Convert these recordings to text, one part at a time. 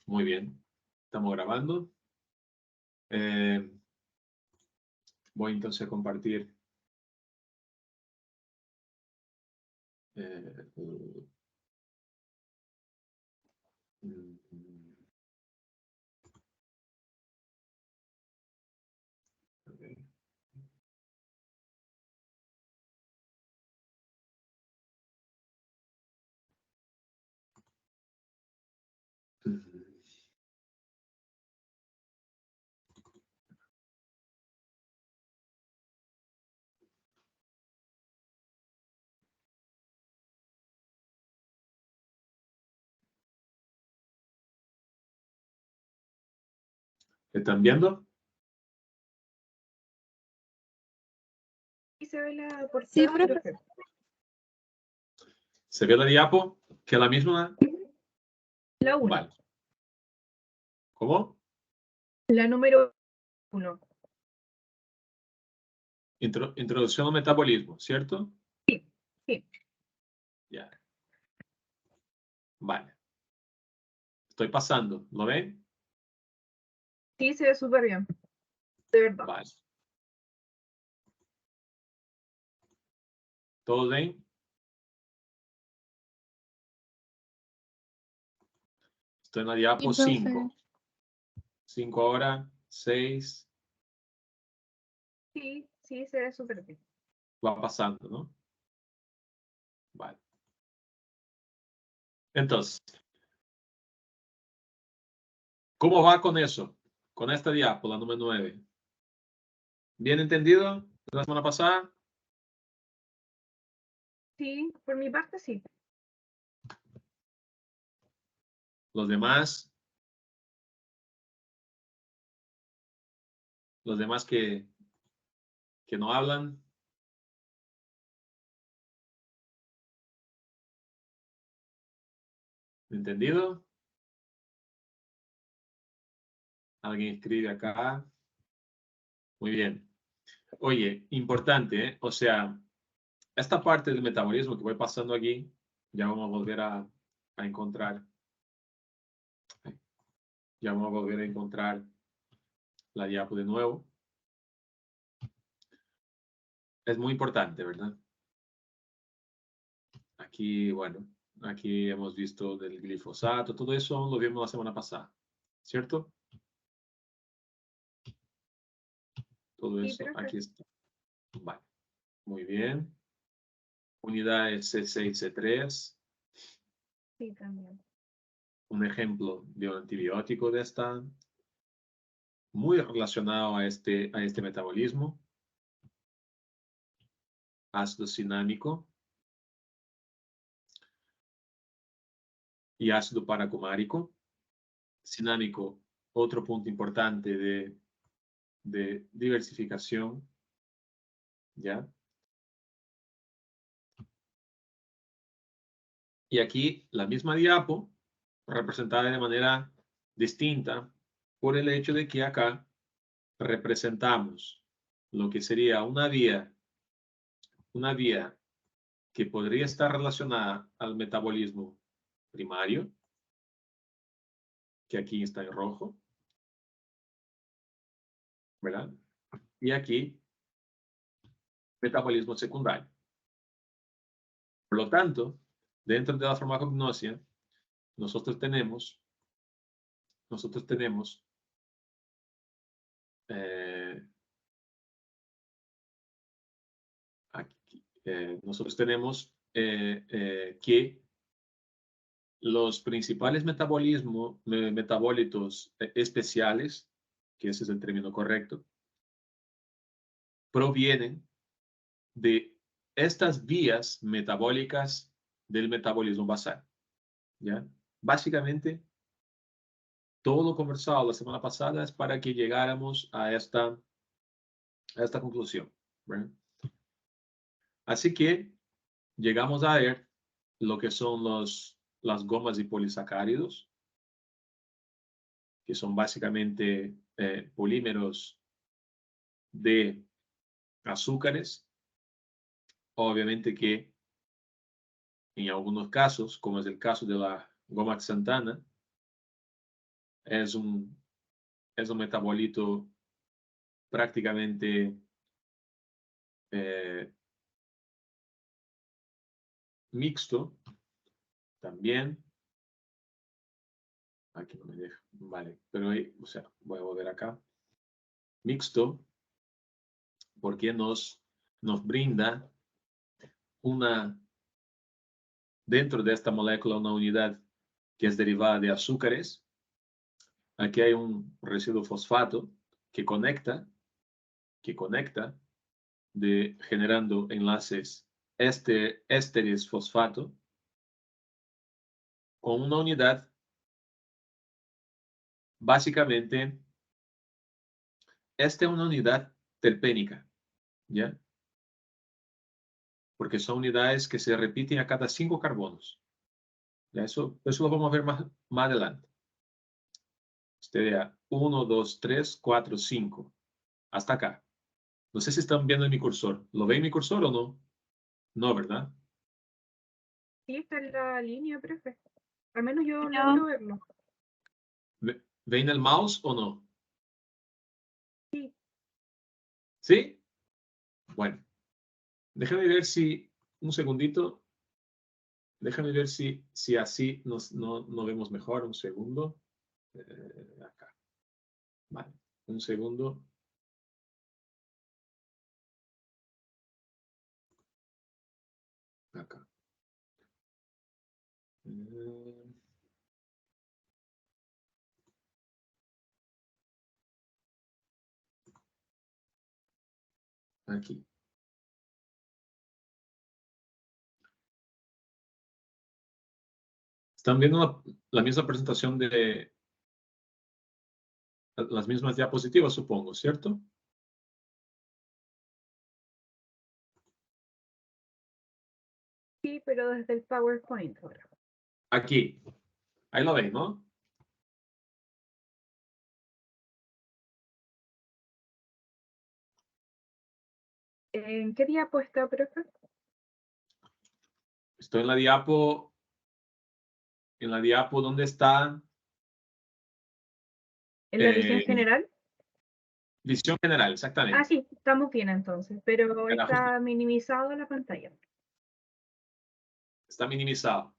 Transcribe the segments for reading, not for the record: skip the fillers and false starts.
Muy bien. Estamos grabando. Voy entonces a compartir okay. ¿Están viendo? Y se ve la portada. Sí, profe. ¿Se ve la diapo? ¿Que es la misma? La 1. Vale. ¿Cómo? La número 1. Introducción al metabolismo, ¿cierto? Sí, sí. Ya. Vale. Estoy pasando. ¿Lo ven? Sí, se ve súper bien. De verdad. Vale. ¿Todos ven? Estoy en la diapo Sí, profe. 5. 5 ahora, 6. Sí, sí, se ve súper bien. Va pasando, ¿no? Vale. Entonces, ¿cómo va con eso? Con esta diapo, la número 9. ¿Bien entendido? ¿De la semana pasada? Sí, por mi parte sí. Los demás que no hablan. ¿Entendido? Alguien escribe acá. Muy bien. Oye, importante, ¿eh? O sea, esta parte del metabolismo que voy pasando aquí, ya vamos a volver a encontrar. Ya vamos a volver a encontrar la diapo de nuevo. Es muy importante, ¿verdad? Aquí, bueno, aquí hemos visto del glifosato, todo eso lo vimos la semana pasada, ¿cierto? Todo Sí, eso, profe. aquí está. Vale, muy bien. Unidades C6, C3. Sí, también. Un ejemplo de un antibiótico de esta, muy relacionado a este metabolismo. Ácido cinámico y ácido paracumárico. Cinámico, otro punto importante de diversificación, ¿ya? Y aquí la misma diapo, representada de manera distinta por el hecho de que acá representamos lo que sería una vía que podría estar relacionada al metabolismo primario, que aquí está en rojo, ¿verdad? Y aquí, metabolismo secundario. Por lo tanto, dentro de la farmacognosia, nosotros tenemos aquí, que los principales metabolitos especiales, que ese es el término correcto, provienen de estas vías metabólicas del metabolismo basal, ¿ya? Básicamente, todo lo conversado la semana pasada es para que llegáramos a esta conclusión, ¿verdad? Así que llegamos a ver lo que son las gomas y polisacáridos, que son básicamente polímeros de azúcares. Obviamente que en algunos casos, como es el caso de la goma xanthana, es un metabolito prácticamente mixto también. Aquí no me deja. Vale, pero ahí, o sea, voy a volver acá. Mixto, porque nos brinda dentro de esta molécula, una unidad que es derivada de azúcares. Aquí hay un residuo fosfato que conecta, generando enlaces ésteres fosfato con una unidad, básicamente, esta es una unidad terpénica, ¿ya? Porque son unidades que se repiten a cada 5 carbonos. ¿Ya? Eso lo vamos a ver más adelante. Usted vea 1, 2, 3, 4, 5. Hasta acá. No sé si están viendo en mi cursor. ¿Lo ven en mi cursor o no? No, ¿verdad? Sí, está en la línea, profe. Al menos yo No. logro verlo. ¿Ven el mouse o no? Sí. ¿Sí? Bueno. Déjame ver si, un segundito. Déjame ver si así no vemos mejor. Un segundo. Acá. Vale. Un segundo. Acá. Aquí. Están viendo la misma presentación de las mismas diapositivas, supongo, ¿cierto? Sí, pero desde el PowerPoint ahora. Aquí. Ahí lo ven, ¿no? ¿En qué diapo está, profe? Estoy en la diapo. En la diapo, ¿dónde está? ¿En la visión general? Visión general, Ah, exactamente. sí, estamos bien entonces, pero Era justo- está minimizado la pantalla. Está minimizado.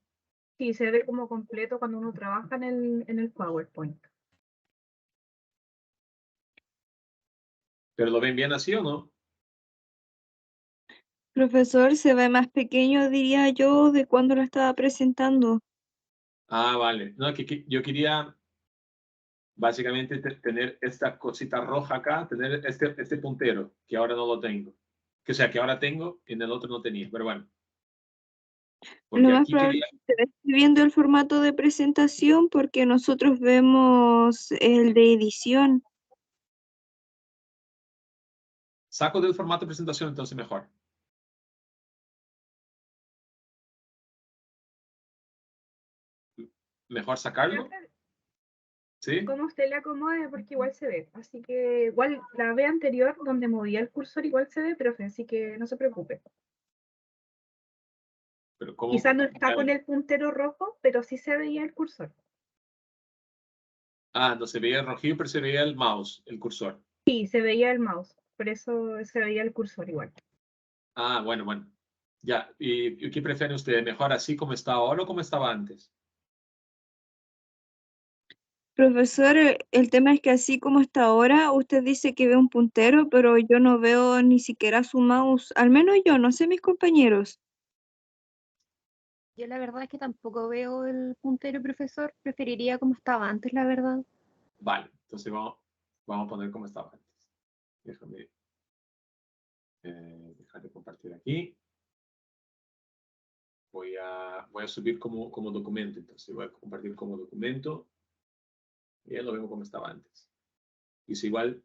Sí, se ve como completo cuando uno trabaja en el PowerPoint. ¿Pero lo ven bien así o no? Profesor, se ve más pequeño, diría yo, de cuando lo estaba presentando. Ah, vale. No, yo quería básicamente tener esta cosita roja acá, tener este puntero, que ahora no lo tengo. Que o sea, que ahora tengo y en el otro no tenía. Pero bueno. Lo Porque más aquí probable quería. es que esté viendo el formato de presentación porque nosotros vemos el de edición. Saco del formato de presentación, entonces mejor. Mejor sacarlo. Profe, ¿Sí? como usted le acomode, porque igual se ve. Así que igual la vez anterior, donde movía el cursor, igual se ve, profe, así que no se preocupe. Pero ¿cómo? Quizás no está con el puntero rojo, pero sí se veía el cursor. Ah, no se veía el rojillo, pero se veía el mouse, el cursor. Sí, se veía el mouse, por eso se veía el cursor igual. Ah, bueno, bueno. Ya. ¿Y qué prefieren ustedes? ¿Mejor así como está ahora o como estaba antes? Profesor, el tema es que así como está ahora, usted dice que ve un puntero, pero yo no veo ni siquiera su mouse, al menos yo, no sé mis compañeros. Yo la verdad es que tampoco veo el puntero, profesor. Preferiría como estaba antes, la verdad. Vale, entonces vamos a poner como estaba antes. Déjame dejar de compartir aquí. Voy a subir como documento, entonces voy a compartir como documento y ya lo vemos como estaba antes. Y si igual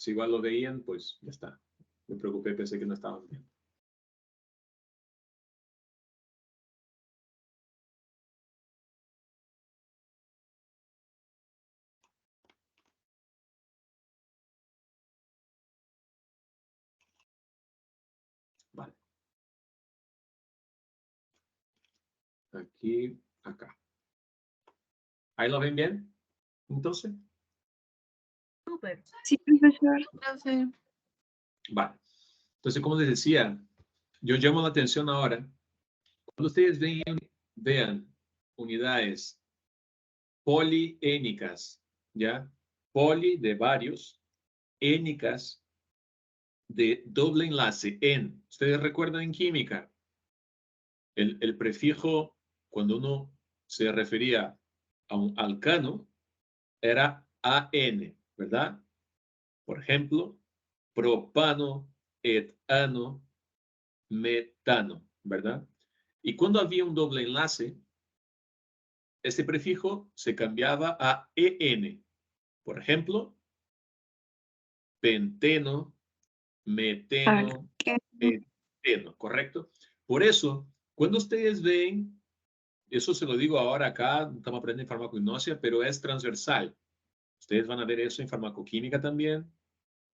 lo veían, pues ya está. Me preocupé, pensé que no estaban bien. Vale. Aquí, acá. ¿Ahí lo ven bien? Entonces, Súper. Sí, profesor. Profe. vale. Entonces, como les decía, yo llamo la atención ahora, cuando ustedes vean unidades poliénicas, ¿ya? Poli de varios, énicas de doble enlace en. Ustedes recuerdan en química, el prefijo, cuando uno se refería a un alcano, era AN, ¿verdad? Por ejemplo, propano, etano, metano, ¿verdad? Y cuando había un doble enlace, este prefijo se cambiaba a EN. Por ejemplo, penteno, meteno, Alqueno. eteno, ¿correcto? Por eso, cuando ustedes ven, eso se lo digo ahora acá, estamos aprendiendo en farmacognosia, pero es transversal. Ustedes van a ver eso en farmacoquímica también,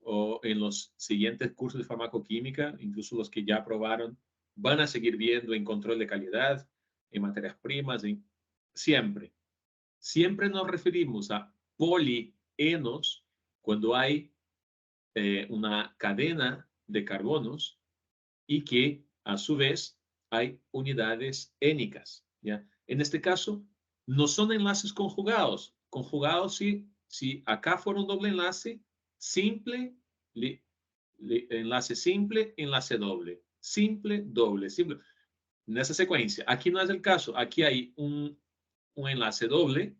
o en los siguientes cursos de farmacoquímica, incluso los que ya aprobaron, van a seguir viendo en control de calidad, en materias primas, siempre. Siempre nos referimos a polienos cuando hay una cadena de carbonos y que a su vez hay unidades énicas, ¿ya? En este caso, no son enlaces conjugados. Conjugados, si acá fuera un doble enlace, simple, enlace simple, enlace doble. Simple, doble, simple. En esa secuencia. Aquí no es el caso. Aquí hay un enlace doble,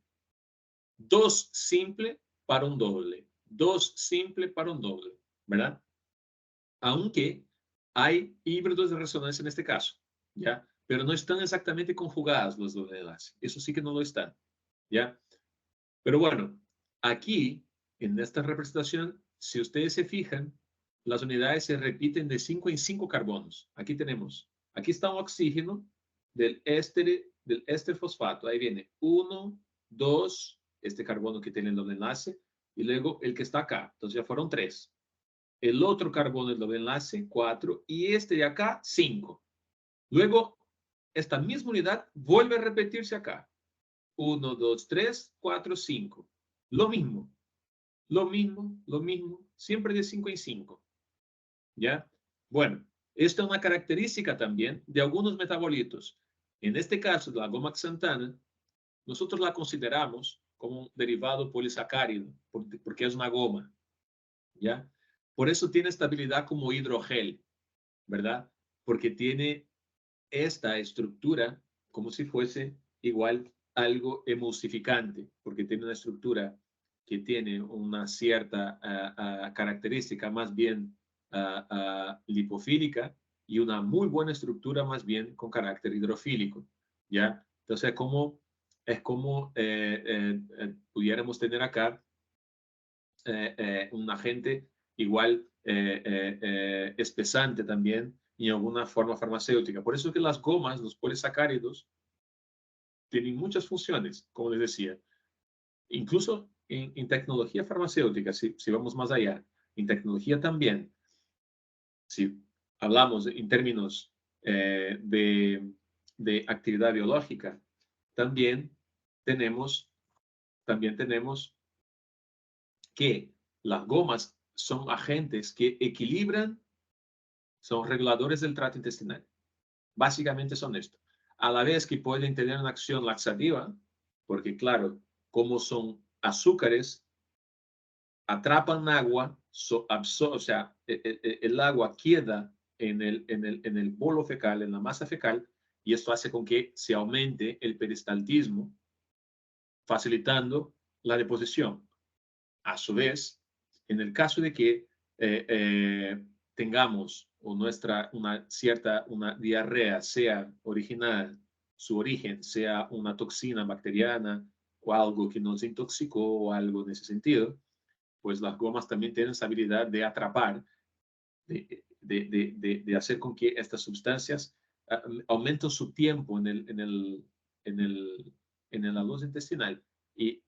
dos simple para un doble. Dos simple para un doble, ¿verdad? Aunque hay híbridos de resonancia en este caso, ¿ya? Pero no están exactamente conjugadas los doble enlace. Eso sí que no lo están, ¿ya? Pero bueno, aquí, en esta representación, si ustedes se fijan, las unidades se repiten de 5 en 5 carbonos. Aquí tenemos, aquí está un oxígeno del éster fosfato. Ahí viene 1, 2, este carbono que tiene el doble enlace, y luego el que está acá. Entonces ya fueron 3. El otro carbono del doble enlace, 4, y este de acá, 5. Luego, esta misma unidad vuelve a repetirse acá. 1, 2, 3, 4, 5. Lo mismo, lo mismo, lo mismo, siempre de 5 en 5. ¿Ya? Bueno, esta es una característica también de algunos metabolitos. En este caso, la goma xanthana, nosotros la consideramos como un derivado polisacárido, porque es una goma. ¿Ya? Por eso tiene estabilidad como hidrogel, ¿verdad? Porque tiene esta estructura como si fuese igual algo emulsificante, porque tiene una estructura que tiene una cierta característica más bien lipofílica y una muy buena estructura más bien con carácter hidrofílico, ¿ya? Entonces es como pudiéramos tener acá un agente igual espesante también y en alguna forma farmacéutica. Por eso que las gomas, los polisacáridos, tienen muchas funciones, como les decía. Incluso en tecnología farmacéutica, si vamos más allá, en tecnología también, si hablamos en términos de actividad biológica, también tenemos que las gomas son agentes que equilibran, son reguladores del tracto intestinal. Básicamente son esto. A la vez que pueden tener una acción laxativa, porque claro, como son azúcares, atrapan agua, o sea, el agua queda en el bolo fecal, en la masa fecal, y esto hace con que se aumente el peristaltismo, facilitando la deposición. A su vez, en el caso de que tengamos una diarrea sea original, su origen sea una toxina bacteriana o algo que nos intoxicó o algo en ese sentido, pues las gomas también tienen esa habilidad de atrapar, de hacer con que estas sustancias aumenten su tiempo en la luz intestinal y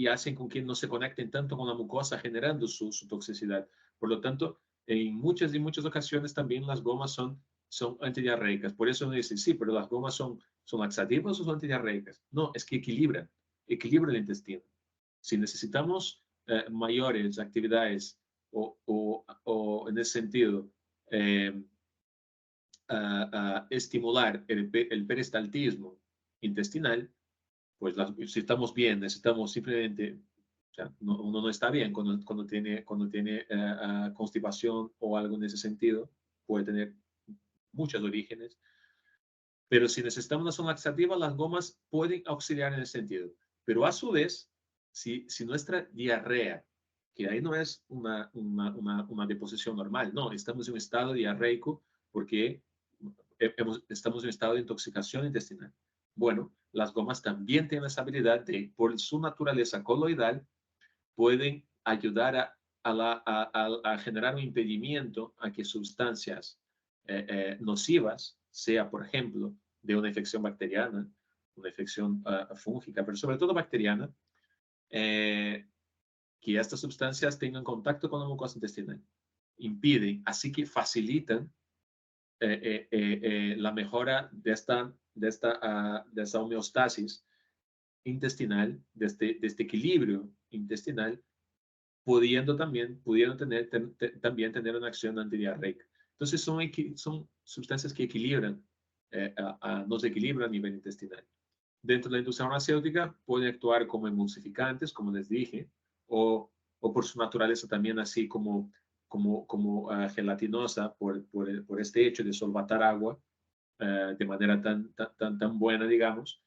hacen con que no se conecten tanto con la mucosa, generando su toxicidad. Por lo tanto, en muchas y muchas ocasiones también las gomas son antidiarreicas. Por eso me dicen, sí, pero las gomas son laxativas o son antidiarreicas. No, es que equilibran el intestino. Si necesitamos mayores actividades o en ese sentido estimular el peristaltismo intestinal, pues si estamos bien, necesitamos simplemente, o sea, uno no está bien cuando tiene constipación o algo en ese sentido, puede tener muchos orígenes, pero si necesitamos una zona laxativa, las gomas pueden auxiliar en ese sentido. Pero a su vez, si nuestra diarrea, que ahí no es una deposición normal, no, estamos en un estado diarreico porque estamos en un estado de intoxicación intestinal. Bueno, las gomas también tienen esa habilidad de, por su naturaleza coloidal, pueden ayudar a generar un impedimento a que sustancias nocivas, sea por ejemplo de una infección bacteriana, una infección fúngica, pero sobre todo bacteriana, que estas sustancias tengan contacto con la mucosa intestinal. Impiden, así que facilitan la mejora de esta homeostasis intestinal, de este equilibrio intestinal, pudiendo también tener una acción antidiarreica. Entonces son sustancias que equilibran, nos equilibran a nivel intestinal. Dentro de la industria farmacéutica pueden actuar como emulsificantes, como les dije, o por su naturaleza también así como gelatinosa por este hecho de solvatar agua de manera tan buena, digamos.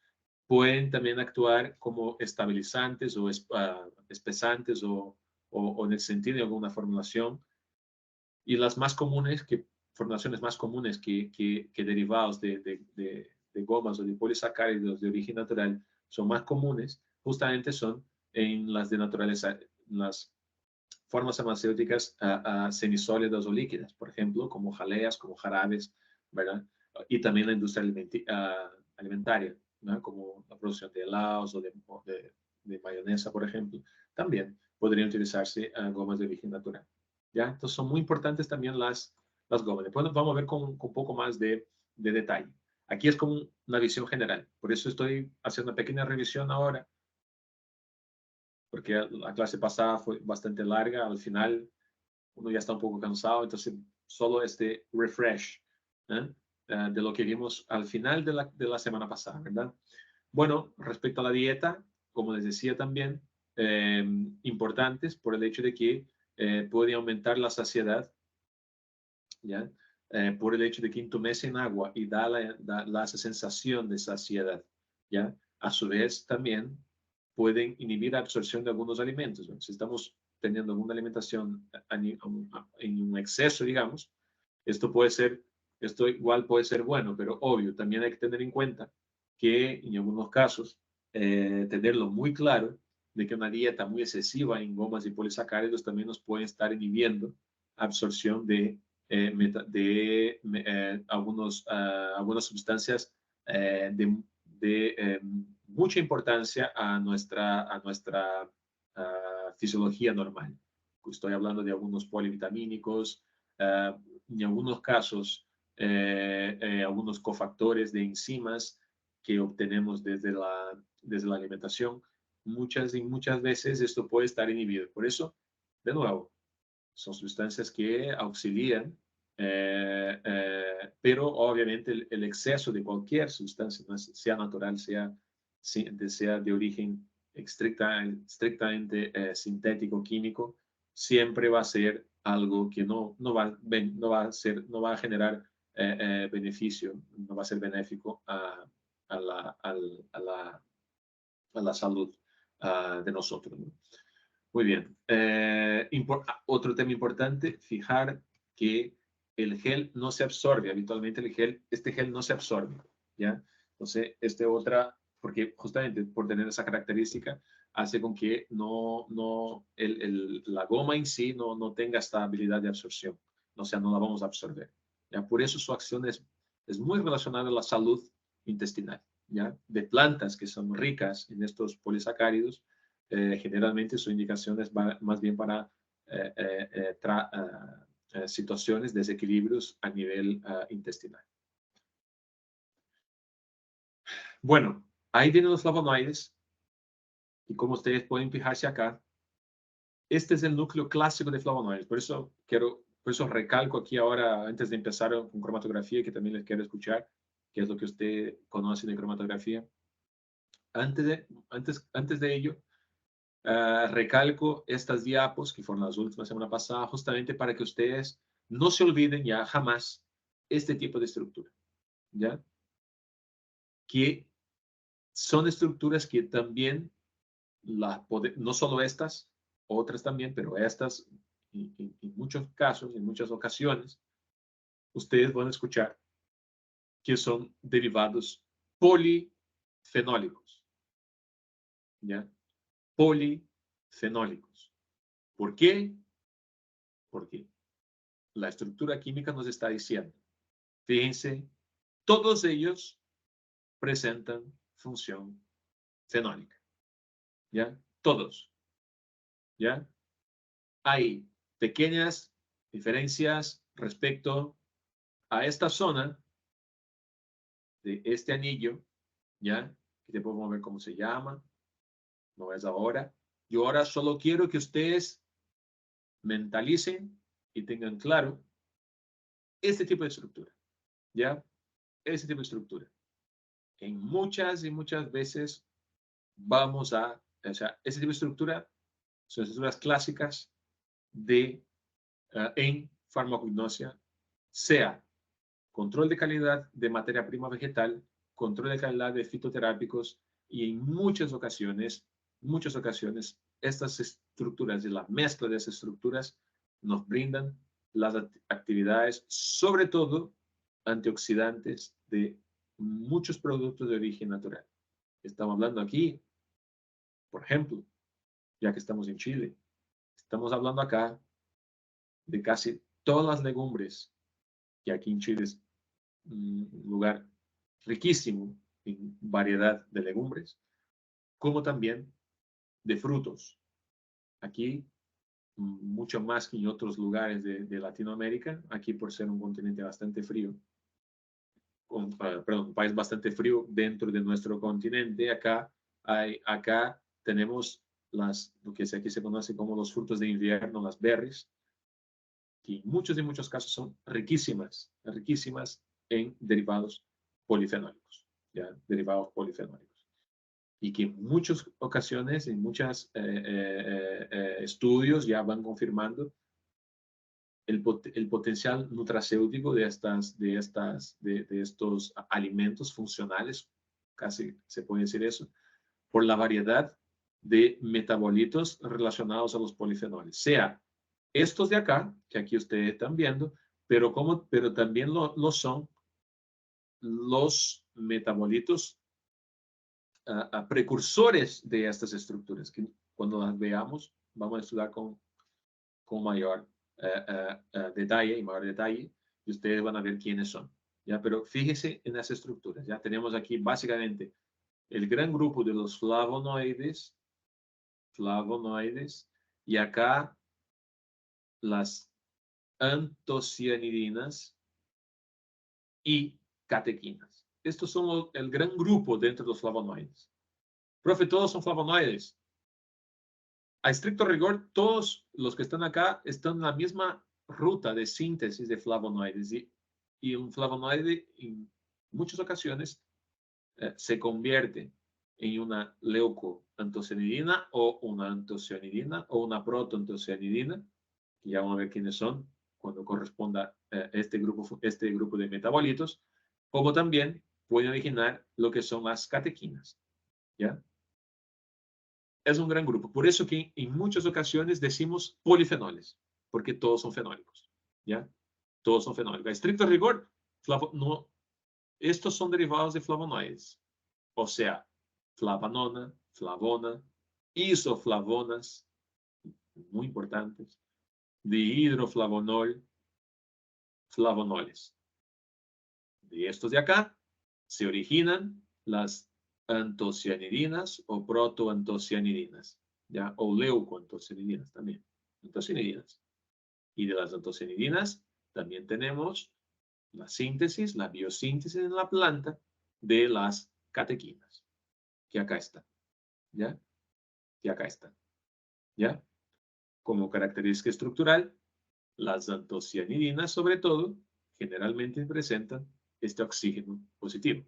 Pueden también actuar como estabilizantes o espesantes o en el sentido de alguna formulación. Y las más comunes, formulaciones más comunes que derivados de gomas o de polisacáridos de origen natural son más comunes, justamente son en las de naturaleza, las formas farmacéuticas semisólidas o líquidas, por ejemplo, como jaleas, como jarabes, ¿verdad? Y también la industria alimentaria, ¿no? Como la producción de helados o de mayonesa, por ejemplo, también podrían utilizarse gomas de origen natural. ¿Ya? Entonces son muy importantes también las gomas. Después nos vamos a ver con un poco más de detalle. Aquí es como una visión general. Por eso estoy haciendo una pequeña revisión ahora, porque la clase pasada fue bastante larga. Al final uno ya está un poco cansado, entonces solo este refresh de lo que vimos al final de la semana pasada, ¿verdad? Bueno, respecto a la dieta, como les decía también, importantes por el hecho de que puede aumentar la saciedad, ¿ya? Por el hecho de que entumecen agua y da la sensación de saciedad, ¿ya? A su vez, también pueden inhibir la absorción de algunos alimentos. ¿No? Si estamos teniendo alguna alimentación en un exceso, digamos, esto igual puede ser bueno, pero obvio, también hay que tener en cuenta que en algunos casos, tenerlo muy claro de que una dieta muy excesiva en gomas y polisacáridos también nos puede estar inhibiendo absorción de algunas sustancias de mucha importancia a nuestra fisiología normal. Estoy hablando de algunos polivitamínicos, en algunos casos, algunos cofactores de enzimas que obtenemos desde la alimentación. Muchas veces esto puede estar inhibido. Por eso, de nuevo, son sustancias que auxilian, pero obviamente el exceso de cualquier sustancia, sea natural, sea de origen estrictamente sintético, químico, siempre va a ser algo que no va a generar beneficio, no va a ser benéfico a la salud de nosotros, ¿no? Muy bien. Otro tema importante, fijar que el gel no se absorbe. Habitualmente este gel no se absorbe, ¿ya? Entonces, porque justamente por tener esa característica, hace con que la goma en sí no tenga esta habilidad de absorción. O sea, no la vamos a absorber. ¿Ya? Por eso su acción es muy relacionada a la salud intestinal, ¿ya? De plantas que son ricas en estos polisacáridos, generalmente su indicación es más bien para situaciones, desequilibrios a nivel intestinal. Bueno, ahí vienen los flavonoides. Y como ustedes pueden fijarse acá, este es el núcleo clásico de flavonoides. Por eso recalco aquí ahora, antes de empezar con cromatografía, que también les quiero escuchar, que es lo que usted conoce de cromatografía. Antes de ello, recalco estas diapos, que fueron las últimas semana pasada, justamente para que ustedes no se olviden ya jamás este tipo de estructura, ¿ya? Que son estructuras que también, no solo estas, otras también, pero estas, en muchos casos, en muchas ocasiones, ustedes van a escuchar que son derivados polifenólicos, ¿ya? Polifenólicos. ¿Por qué? Porque la estructura química nos está diciendo, fíjense, todos ellos presentan función fenólica, ¿ya? Todos, ¿ya? Hay pequeñas diferencias respecto a esta zona de este anillo, ¿ya? Que te podemos ver cómo se llama, no es ahora. Yo ahora solo quiero que ustedes mentalicen y tengan claro este tipo de estructura, ¿ya? Este tipo de estructura. En muchas y muchas veces vamos a, o sea, este tipo de estructura son estructuras clásicas en farmacognosia, sea control de calidad de materia prima vegetal, control de calidad de fitoterápicos y en muchas ocasiones, estas estructuras y la mezcla de esas estructuras nos brindan las actividades, sobre todo antioxidantes de muchos productos de origen natural. Estamos hablando aquí, por ejemplo, ya que estamos en Chile, estamos hablando acá de casi todas las legumbres, que aquí en Chile es un lugar riquísimo en variedad de legumbres, como también de frutos. Aquí, mucho más que en otros lugares de Latinoamérica, aquí por ser un continente bastante frío, perdón, un país bastante frío dentro de nuestro continente, acá tenemos lo que aquí se conoce como los frutos de invierno, las berries, que en muchos casos son riquísimas en derivados polifenólicos, ¿ya? Derivados polifenólicos. Y que en muchas ocasiones, en muchos estudios ya van confirmando el potencial nutracéutico de estos alimentos funcionales, casi se puede decir eso, por la variedad de metabolitos relacionados a los polifenoles, sea estos de acá, que aquí ustedes están viendo, pero también lo son los metabolitos precursores de estas estructuras, que cuando las veamos vamos a estudiar con mayor detalle y mayor detalle, y ustedes van a ver quiénes son. ¿Ya? Pero fíjese en las estructuras. Ya tenemos aquí básicamente el gran grupo de los flavonoides, y acá las antocianidinas y catequinas. Estos son el gran grupo dentro de los flavonoides. Profe, todos son flavonoides. A estricto rigor, todos los que están acá están en la misma ruta de síntesis de flavonoides. Y un flavonoide, en muchas ocasiones, se convierte en una leucoantocianidina o una antocianidina o una protoantocianidina, que ya vamos a ver quiénes son cuando corresponda este grupo de metabolitos, como también puede originar lo que son las catequinas, ¿ya? Es un gran grupo. Por eso que en muchas ocasiones decimos polifenoles, porque todos son fenólicos, ¿ya? Todos son fenólicos. A estricto rigor, no, estos son derivados de flavonoides, o sea, flavanona, flavona, isoflavonas, muy importantes, dihidroflavonol, flavonoles. De estos de acá se originan las antocianidinas o protoantocianidinas, ¿ya? O leucoantocianidinas también, antocianidinas. Y de las antocianidinas también tenemos la síntesis, la biosíntesis en la planta de las catequinas, que acá está, ¿ya? que acá están. ¿Ya? Como característica estructural, las antocianidinas, sobre todo, generalmente presentan este oxígeno positivo.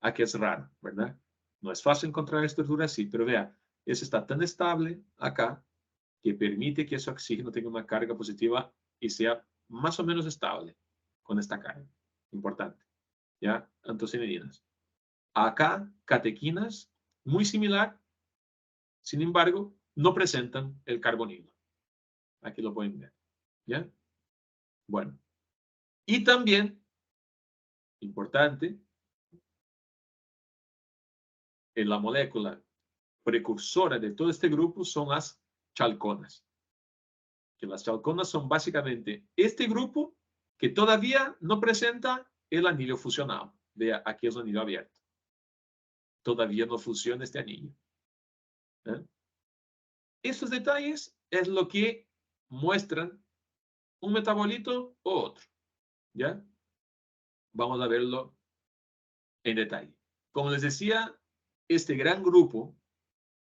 Aquí es raro, ¿verdad? No es fácil encontrar estructura así, pero vea, eso está tan estable acá que permite que ese oxígeno tenga una carga positiva y sea más o menos estable con esta carga. Importante. ¿Ya? Antocianidinas. Acá, catequinas, muy similar, sin embargo, no presentan el carbonilo. Aquí lo pueden ver. ¿Ya? Bueno. Y también, importante, en la molécula precursora de todo este grupo son las chalconas. Que las chalconas son básicamente este grupo que todavía no presenta el anillo fusionado. Vea, aquí es un anillo abierto. Todavía no funciona este anillo. Estos detalles es lo que muestran un metabolito u otro. ¿Ya? Vamos a verlo en detalle. Como les decía, este gran grupo,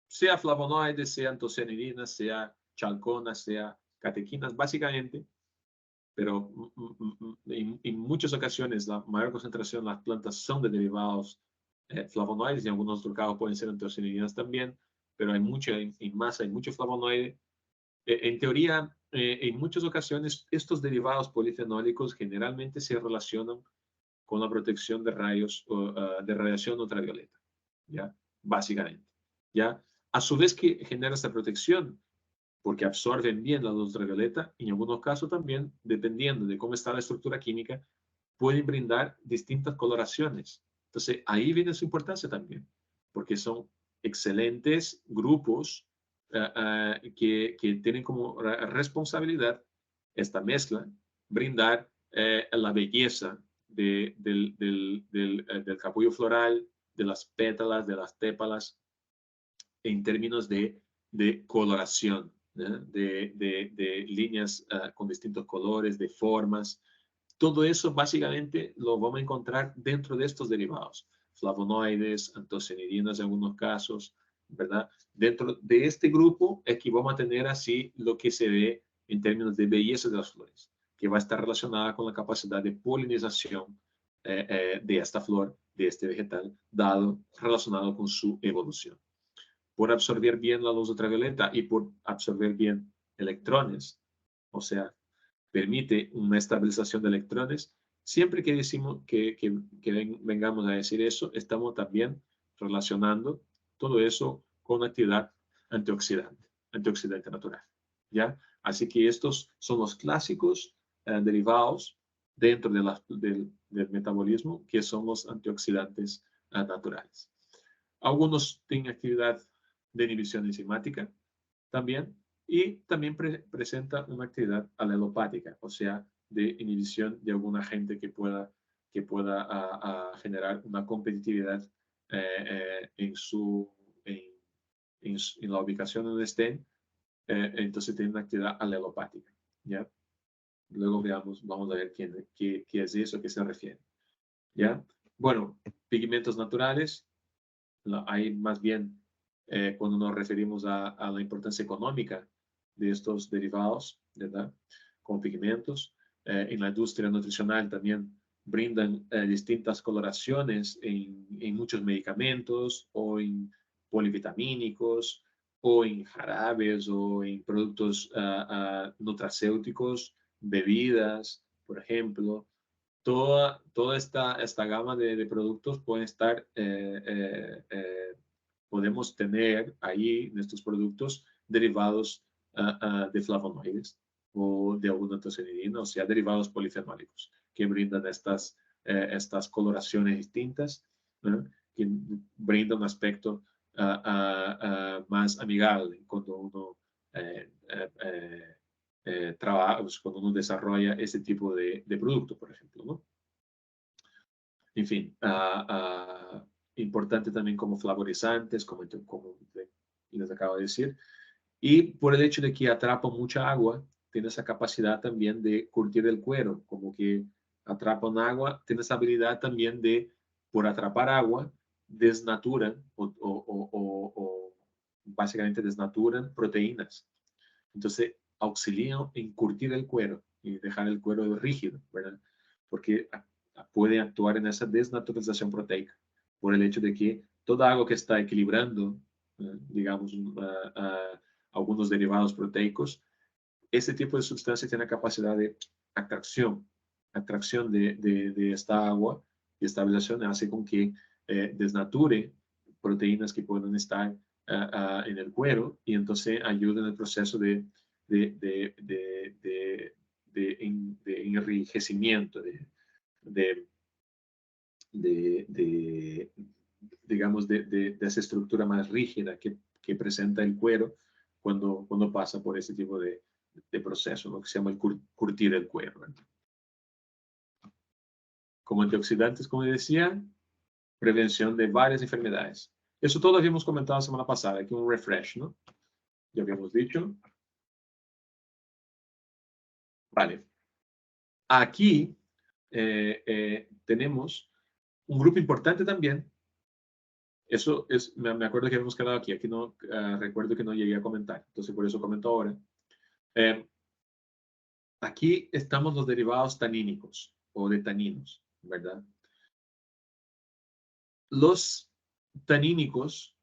sea flavonoides, sea antocianidinas, sea chalconas, sea catequinas, básicamente, pero en muchas ocasiones la mayor concentración de las plantas son de derivados flavonoides y en algunos otros casos pueden ser antocianidinas también, pero hay mucha, en masa hay mucho flavonoide. En teoría, en muchas ocasiones estos derivados polifenólicos generalmente se relacionan con la protección de rayos de radiación ultravioleta, ¿ya? Básicamente, ¿ya? A su vez que genera esta protección, porque absorben bien la luz ultravioleta, y en algunos casos también, dependiendo de cómo está la estructura química, pueden brindar distintas coloraciones. Entonces, ahí viene su importancia también, porque son excelentes grupos que tienen como responsabilidad esta mezcla, brindar la belleza del capullo floral, de las pétalas, de las tépalas, en términos de coloración, de líneas con distintos colores, de formas. Todo eso básicamente lo vamos a encontrar dentro de estos derivados. Flavonoides, antocianidinas en algunos casos, ¿verdad? Dentro de este grupo es que vamos a tener así lo que se ve en términos de belleza de las flores, que va a estar relacionada con la capacidad de polinización de esta flor, de este vegetal, dado relacionado con su evolución. Por absorber bien la luz ultravioleta y por absorber bien electrones, o sea, permite una estabilización de electrones. Siempre que decimos que vengamos a decir eso, estamos también relacionando todo eso con actividad antioxidante natural. ¿Ya? Así que estos son los clásicos derivados dentro del metabolismo, que son los antioxidantes naturales. Algunos tienen actividad de inhibición enzimática también, y también presenta una actividad alelopática, o sea, de inhibición de algún agente que pueda generar una competitividad en la ubicación donde estén, entonces tiene una actividad alelopática. ¿Ya? Luego vamos a ver qué es eso, a qué se refiere. ¿Ya? Bueno, pigmentos naturales, hay más bien cuando nos referimos a la importancia económica de estos derivados, ¿verdad? Con pigmentos. En la industria nutricional también brindan distintas coloraciones en muchos medicamentos o en polivitamínicos o en jarabes o en productos nutracéuticos, bebidas, por ejemplo. Toda esta gama de productos pueden estar podemos tener ahí en estos productos derivados de flavonoides o de alguna antocianidina, o sea, derivados polifenólicos que brindan estas coloraciones distintas, que brindan un aspecto más amigable cuando uno trabaja, cuando uno desarrolla ese tipo de producto, por ejemplo, ¿no? En fin, importante también como flavorizantes, como les acabo de decir. Y por el hecho de que atrapa mucha agua, tiene esa capacidad también de curtir el cuero, como que atrapan agua, tiene esa habilidad también de, por atrapar agua, desnaturan o básicamente desnaturan proteínas. Entonces, auxilian en curtir el cuero y dejar el cuero rígido, ¿verdad? Porque puede actuar en esa desnaturalización proteica, por el hecho de que toda algo que está equilibrando, digamos, algunos derivados proteicos, ese tipo de sustancia tiene la capacidad de atracción de esta agua y estabilización hace con que desnature proteínas que pueden estar en el cuero y entonces ayuda en el proceso de enrijecimiento, digamos, de esa estructura más rígida que presenta el cuero cuando pasa por ese tipo de proceso, lo que se llama el curtir el cuero, ¿verdad? Como antioxidantes, como decía, prevención de varias enfermedades. Eso todo lo habíamos comentado la semana pasada, aquí un refresh, ¿no? Ya habíamos dicho. Vale. Aquí tenemos un grupo importante también. Eso es, me acuerdo que habíamos quedado aquí. Aquí no recuerdo que no llegué a comentar. Entonces, por eso comento ahora. Aquí estamos los derivados tanínicos o de taninos, ¿verdad? Los tanínicos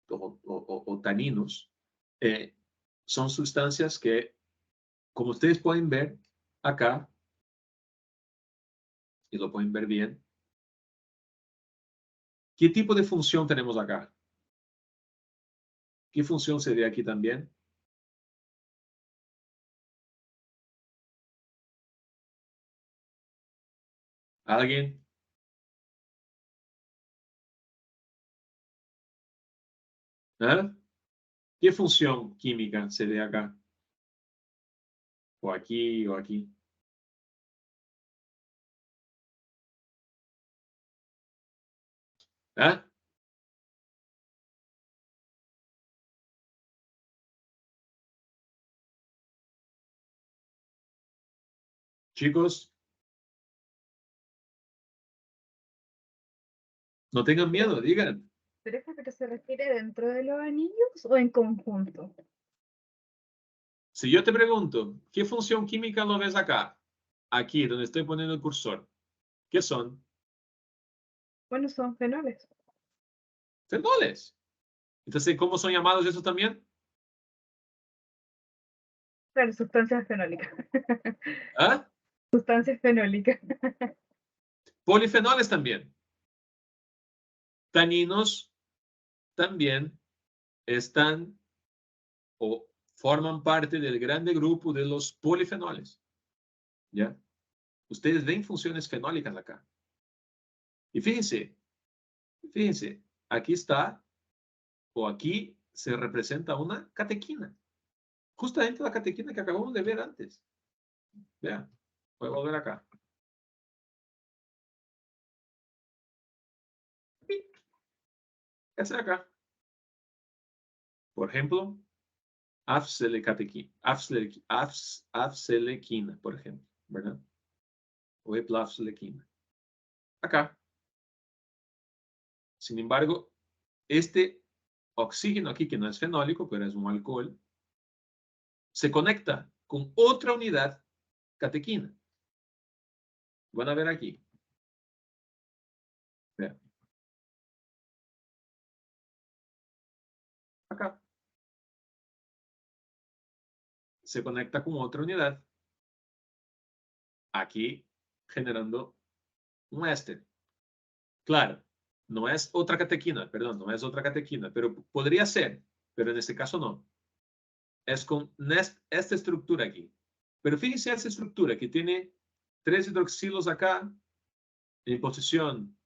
o taninos son sustancias que, como ustedes pueden ver acá, y lo pueden ver bien, ¿qué tipo de función tenemos acá? ¿Qué función sería aquí también? ¿Alguien? ¿Ah? ¿Qué función química se ve acá? O aquí, o aquí. ¿Ah? Chicos, no tengan miedo, digan. ¿Pero se refiere dentro de los anillos o en conjunto? Si yo te pregunto, ¿qué función química lo ves acá? Aquí, donde estoy poniendo el cursor. ¿Qué son? Bueno, son fenoles. Fenoles. Entonces, ¿cómo son llamados esos también? Claro, sustancias fenólicas. ¿Ah? Sustancias fenólicas. Polifenoles también. Taninos también están o forman parte del grande grupo de los polifenoles. ¿Ya? Ustedes ven funciones fenólicas acá. Y fíjense, aquí está, o aquí se representa una catequina. Justamente la catequina que acabamos de ver antes. Vean, voy a volver acá. Esa de acá. Por ejemplo, afselequina, por ejemplo, ¿verdad? O eplafselequina. Acá. Sin embargo, este oxígeno aquí, que no es fenólico, pero es un alcohol, se conecta con otra unidad catequina. Van a ver aquí. Vean. Acá. Se conecta con otra unidad. Aquí, generando un éster. Claro, no es otra catequina, perdón, no es otra catequina, pero podría ser, pero en este caso no. Es con esta estructura aquí. Pero fíjense esa estructura que tiene 3 hidroxilos acá en posición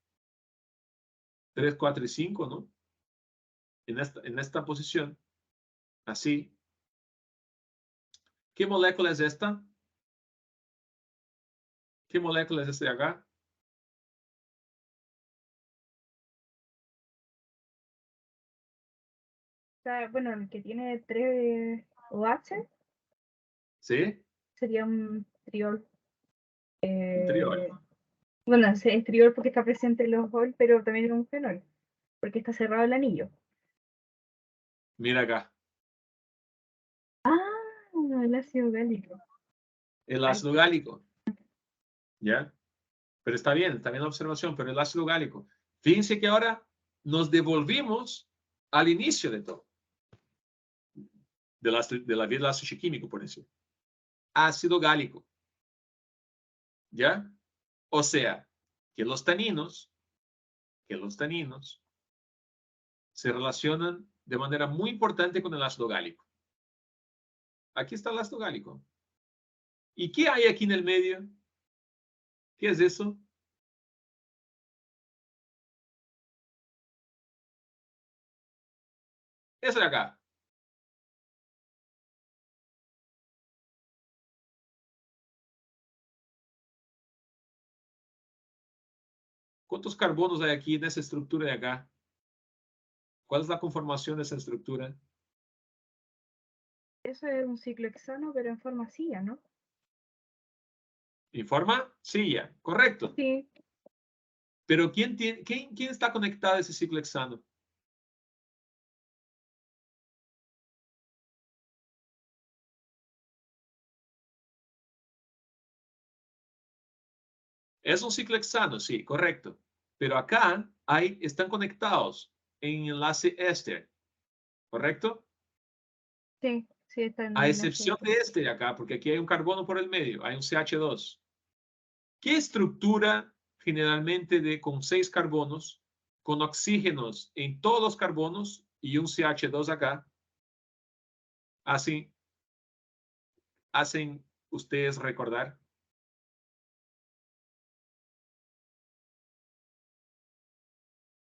3, 4 y 5, ¿no? En esta posición, así. ¿Qué molécula es esta? ¿Qué molécula es esta de acá? O sea, bueno, el que tiene 3 OH ¿Sí? sería un triol. Un triol. Bueno, es triol porque está presente en los OL, pero también es un fenol, porque está cerrado el anillo. Mira acá. El ácido gálico. El ácido gálico. ¿Ya? Pero está bien la observación, pero el ácido gálico. Fíjense que ahora nos devolvimos al inicio de todo. De la vida del ácido químico, por decir. Ácido gálico. ¿Ya? O sea, que los taninos se relacionan de manera muy importante con el ácido gálico. Aquí está el ácido gálico. ¿Y qué hay aquí en el medio? ¿Qué es eso? Eso de acá. ¿Cuántos carbonos hay aquí en esa estructura de acá? ¿Cuál es la conformación de esa estructura? Eso es un ciclohexano, pero en forma silla, ¿no? ¿En forma? Silla, correcto. Sí. Pero ¿quién está conectado a ese ciclohexano? Es un ciclohexano, sí, correcto. Pero acá están conectados en enlace éster, ¿correcto? Sí, está en A el excepción de este de acá, porque aquí hay un carbono por el medio, hay un CH2. ¿Qué estructura generalmente con 6 carbonos, con oxígenos en todos los carbonos y un CH2 acá, hacen ustedes recordar?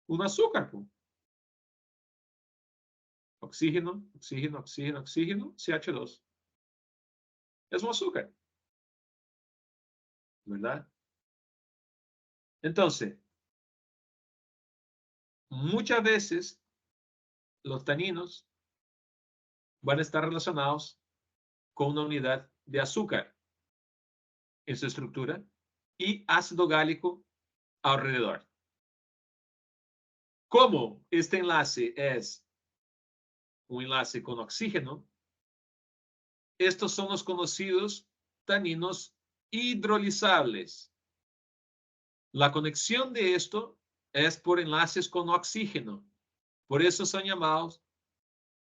Un azúcar, pues. Oxígeno, oxígeno, oxígeno, oxígeno, CH2. Es un azúcar, ¿verdad? Entonces, muchas veces los taninos van a estar relacionados con una unidad de azúcar en su estructura y ácido gálico alrededor. Como este enlace es un enlace con oxígeno, estos son los conocidos taninos hidrolizables. La conexión de esto es por enlaces con oxígeno. Por eso son llamados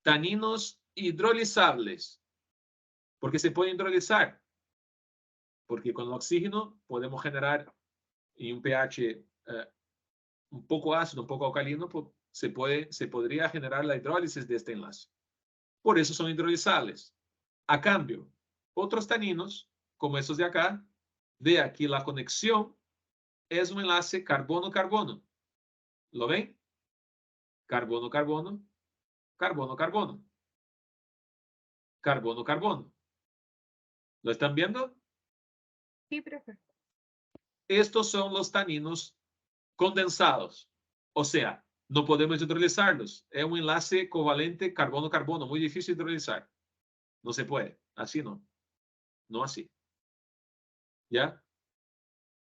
taninos hidrolizables, porque se pueden hidrolizar. Porque con el oxígeno podemos generar en un pH un poco ácido, un poco alcalino, se podría generar la hidrólisis de este enlace. Por eso son hidrolizables. A cambio, otros taninos, como estos de acá, de aquí la conexión es un enlace carbono-carbono. ¿Lo ven? Carbono-carbono, carbono-carbono, carbono-carbono. ¿Lo están viendo? Sí, profe. Estos son los taninos condensados. O sea, no podemos hidrolizarlos. Es un enlace covalente carbono-carbono, muy difícil de hidrolizar. No se puede. Así no. No así. ¿Ya?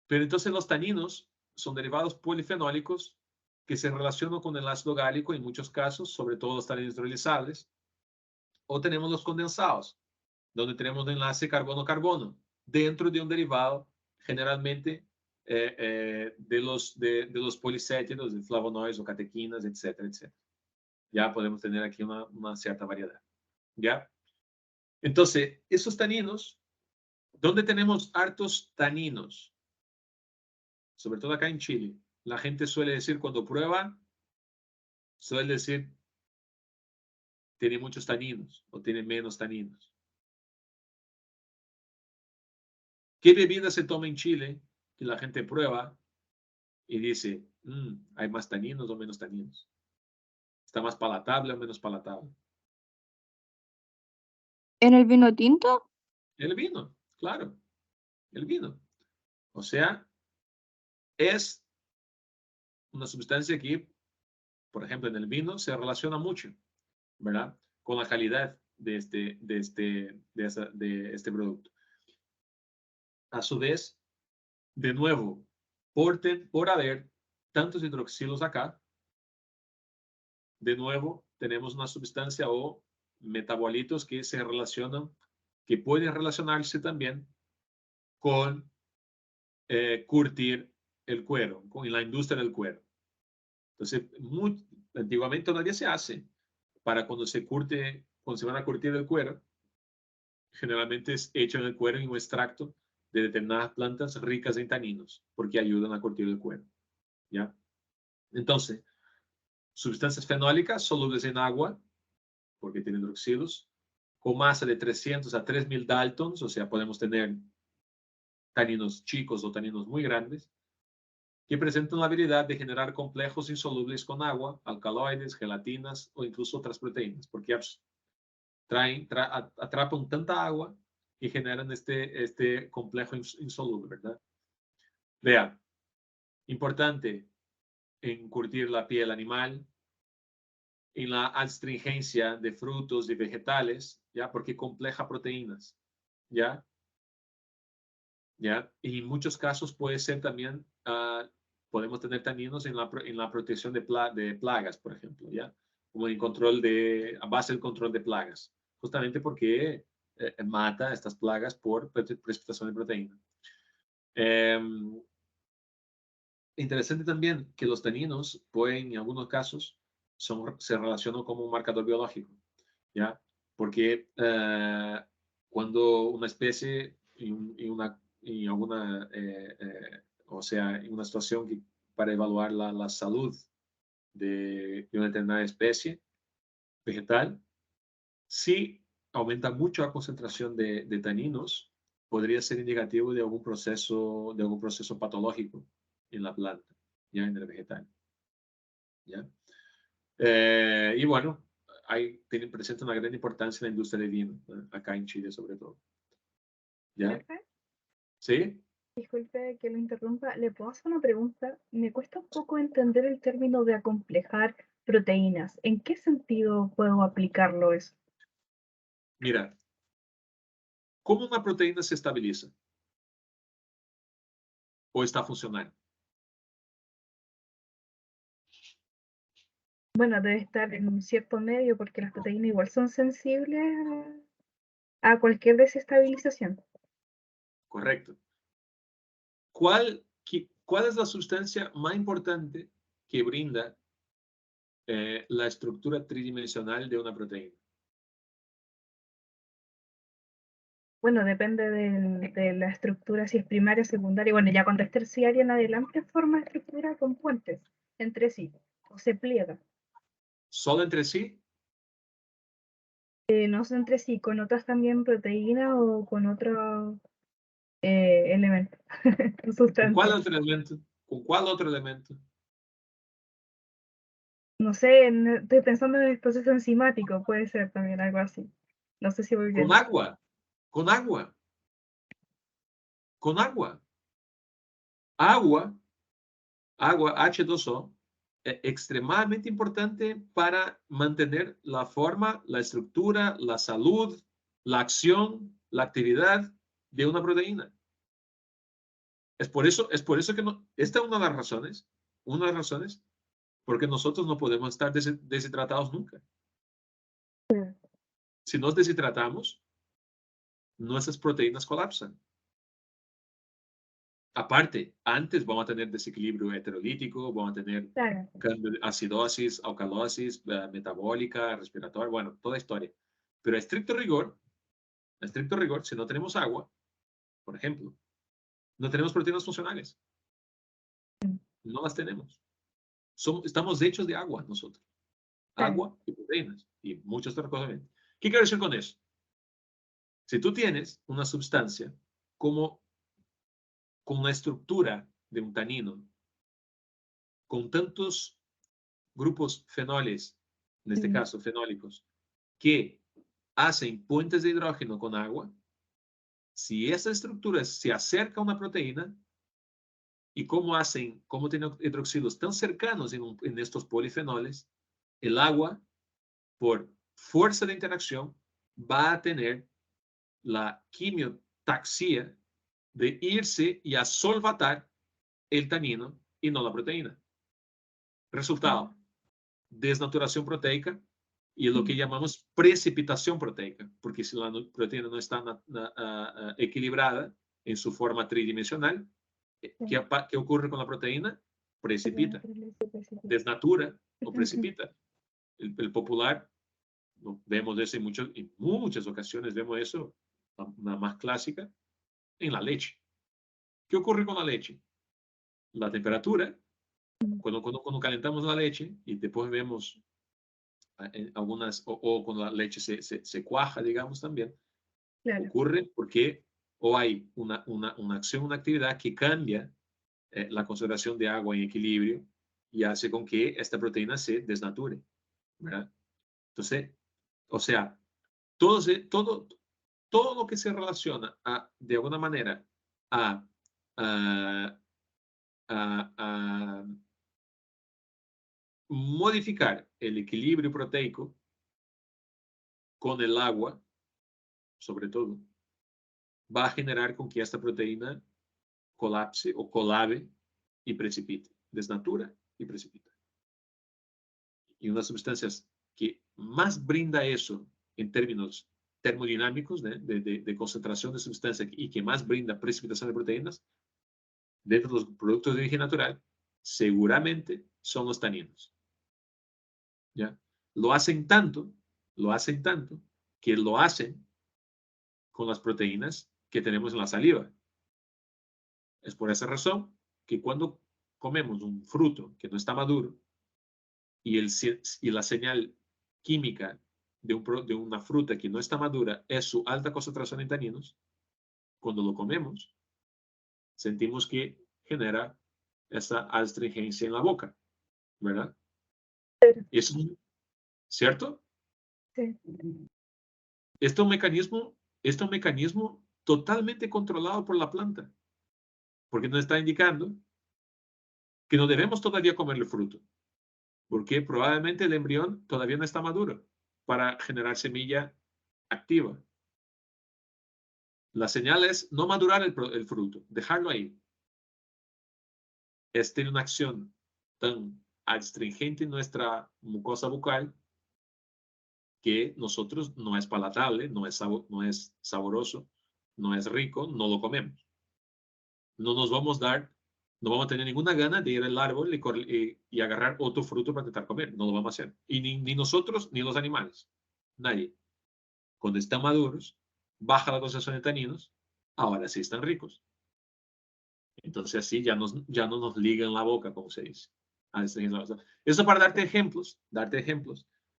Pero entonces los taninos son derivados polifenólicos que se relacionan con el ácido gálico en muchos casos, sobre todo los taninos hidrolizables. O tenemos los condensados, donde tenemos un enlace carbono-carbono dentro de un derivado generalmente de los policétidos, de flavonoides o catequinas, etcétera, etcétera. Ya podemos tener aquí una cierta variedad. ¿Ya? Entonces, esos taninos, ¿dónde tenemos hartos taninos? Sobre todo acá en Chile. La gente suele decir cuando prueba, suele decir tiene muchos taninos o tiene menos taninos. ¿Qué bebida se toma en Chile que la gente prueba y dice, hay más taninos o menos taninos? ¿Está más palatable o menos palatable? ¿En el vino tinto? El vino, claro, el vino. O sea, es una sustancia que, por ejemplo, en el vino se relaciona mucho, ¿verdad? Con la calidad de este producto. A su vez, de nuevo, por haber tantos hidroxilos acá, de nuevo, tenemos una sustancia o metabolitos que se relacionan, que pueden relacionarse también con curtir el cuero, con la industria del cuero. Entonces, antiguamente todavía se hace para cuando se van a curtir el cuero, generalmente es hecho en el cuero en un extracto de determinadas plantas ricas en taninos, porque ayudan a curtir el cuero. ¿Ya? Entonces, sustancias fenólicas solubles en agua, porque tienen hidroxilos, con masa de 300 a 3000 Daltons, o sea, podemos tener taninos chicos o taninos muy grandes, que presentan la habilidad de generar complejos insolubles con agua, alcaloides, gelatinas o incluso otras proteínas, porque atrapan tanta agua y generan este complejo insoluble, ¿verdad? Vea, importante en curtir la piel animal, en la astringencia de frutos y vegetales, ¿ya? Porque compleja proteínas, ¿ya? ¿Ya? Y en muchos casos puede ser también, podemos tener taninos en la protección de plagas, por ejemplo, ¿ya? Como en a base del control de plagas, justamente porque mata estas plagas por precipitación de proteína. Interesante también que los taninos pueden, en algunos casos, se relacionan como un marcador biológico, ¿ya? Porque cuando una especie o sea, en una situación para evaluar la salud de una determinada especie vegetal, si aumenta mucho la concentración de taninos, podría ser indicativo de algún proceso patológico en la planta, ya en el vegetal. ¿Ya? Y bueno, presenta una gran importancia en la industria de vino, acá en Chile sobre todo. ¿Ya? ¿Profe? ¿Sí? Disculpe que lo interrumpa, ¿le puedo hacer una pregunta? Me cuesta un poco entender el término de acomplejar proteínas. ¿En qué sentido puedo aplicarlo eso? Mira, ¿cómo una proteína se estabiliza? ¿O está funcional? Bueno, debe estar en un cierto medio porque las proteínas igual son sensibles a cualquier desestabilización. Correcto. ¿Cuál es la sustancia más importante que brinda la estructura tridimensional de una proteína? Bueno, depende de la estructura, si es primaria o secundaria. Bueno, ya cuando es terciaria en adelante forma estructura con puentes entre sí, o se pliega. ¿Solo entre sí? No sé entre sí, con otras también proteínas o con otros elementos, ¿Con sustancias. cuál otro elemento? ¿Con cuál otro elemento? No sé, estoy pensando en el proceso enzimático, puede ser también algo así. No sé si voy bien. Con agua. Con agua. Con agua. Agua, H2O, extremadamente importante para mantener la forma, la estructura, la salud, la acción, la actividad de una proteína. Es por eso que esta es una de las razones porque nosotros no podemos estar deshidratados nunca. Si nos deshidratamos, nuestras proteínas colapsan. Aparte, antes vamos a tener desequilibrio heterolítico, vamos a tener cambio de acidosis, alcalosis, metabólica, respiratoria, bueno, toda historia. Pero a estricto rigor, si no tenemos agua, por ejemplo, no tenemos proteínas funcionales. No las tenemos. Estamos hechos de agua nosotros. Agua y proteínas y muchas otras cosas. ¿Qué quiero decir con eso? Si tú tienes una sustancia con una estructura de un tanino, con tantos grupos fenoles, en este caso fenólicos, que hacen puentes de hidrógeno con agua, si esa estructura se acerca a una proteína, y cómo tienen hidroxilos tan cercanos en estos polifenoles, el agua, por fuerza de interacción, va a tener la quimiotaxia de irse y a solvatar el tanino y no la proteína. Resultado, desnaturación proteica y lo que llamamos precipitación proteica, porque si la proteína no está equilibrada en su forma tridimensional, ¿qué ocurre con la proteína? Precipita, desnatura o precipita. El popular, vemos eso en muchas ocasiones, vemos eso, la más clásica, en la leche. ¿Qué ocurre con la leche? La temperatura, cuando calentamos la leche y después vemos algunas, o cuando la leche se cuaja, digamos también, Claro. ocurre porque o hay una acción, una actividad que cambia la concentración de agua en equilibrio y hace con que esta proteína se desnature, ¿verdad? Entonces, o sea, todo lo que se relaciona de alguna manera a, a, a modificar el equilibrio proteico con el agua, sobre todo, va a generar con que esta proteína colapse o colave y precipite, desnatura y precipita. Y unas sustancias que más brinda eso en términos termodinámicos, de concentración de sustancia y que más brinda precipitación de proteínas, dentro de los productos de origen natural, seguramente son los taninos. ¿Ya? Lo hacen tanto que lo hacen con las proteínas que tenemos en la saliva. Es por esa razón que cuando comemos un fruto que no está maduro y la señal química de una fruta que no está madura es su alta concentración en taninos, cuando lo comemos, sentimos que genera esa astringencia en la boca, ¿verdad? ¿Es cierto? Sí. Este es un mecanismo totalmente controlado por la planta, porque nos está indicando que no debemos todavía comer el fruto, porque probablemente el embrión todavía no está maduro para generar semilla activa. La señal es no madurar el fruto, dejarlo ahí. Tiene una acción tan astringente en nuestra mucosa bucal que nosotros no es palatable, no es saboroso, no es rico, no lo comemos. No vamos a tener ninguna gana de ir al árbol y agarrar otro fruto para intentar comer. No lo vamos a hacer. Y ni nosotros ni los animales. Nadie. Cuando están maduros, baja la concentración de taninos, ahora sí están ricos. Entonces así ya no nos ligan la boca, como se dice. Eso para darte ejemplos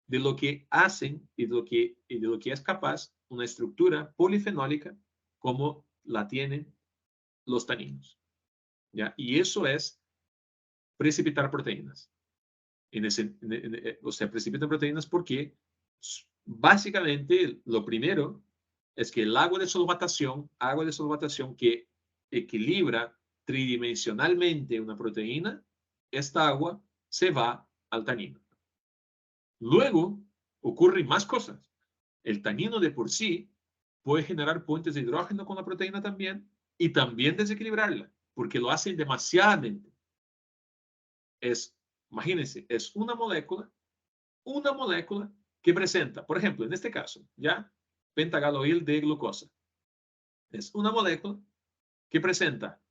de lo que hacen y de lo que es capaz una estructura polifenólica como la tienen los taninos. ¿Ya? Y eso es precipitar proteínas. O sea, precipitan proteínas porque básicamente lo primero es que el agua de solvatación que equilibra tridimensionalmente una proteína, esta agua se va al tanino. Luego ocurren más cosas. El tanino de por sí puede generar puentes de hidrógeno con la proteína también y también desequilibrarla, porque lo hace demasiadamente. Imagínense, es una molécula que presenta, por ejemplo, en este caso, ya, pentagaloil de glucosa. Es una molécula que presenta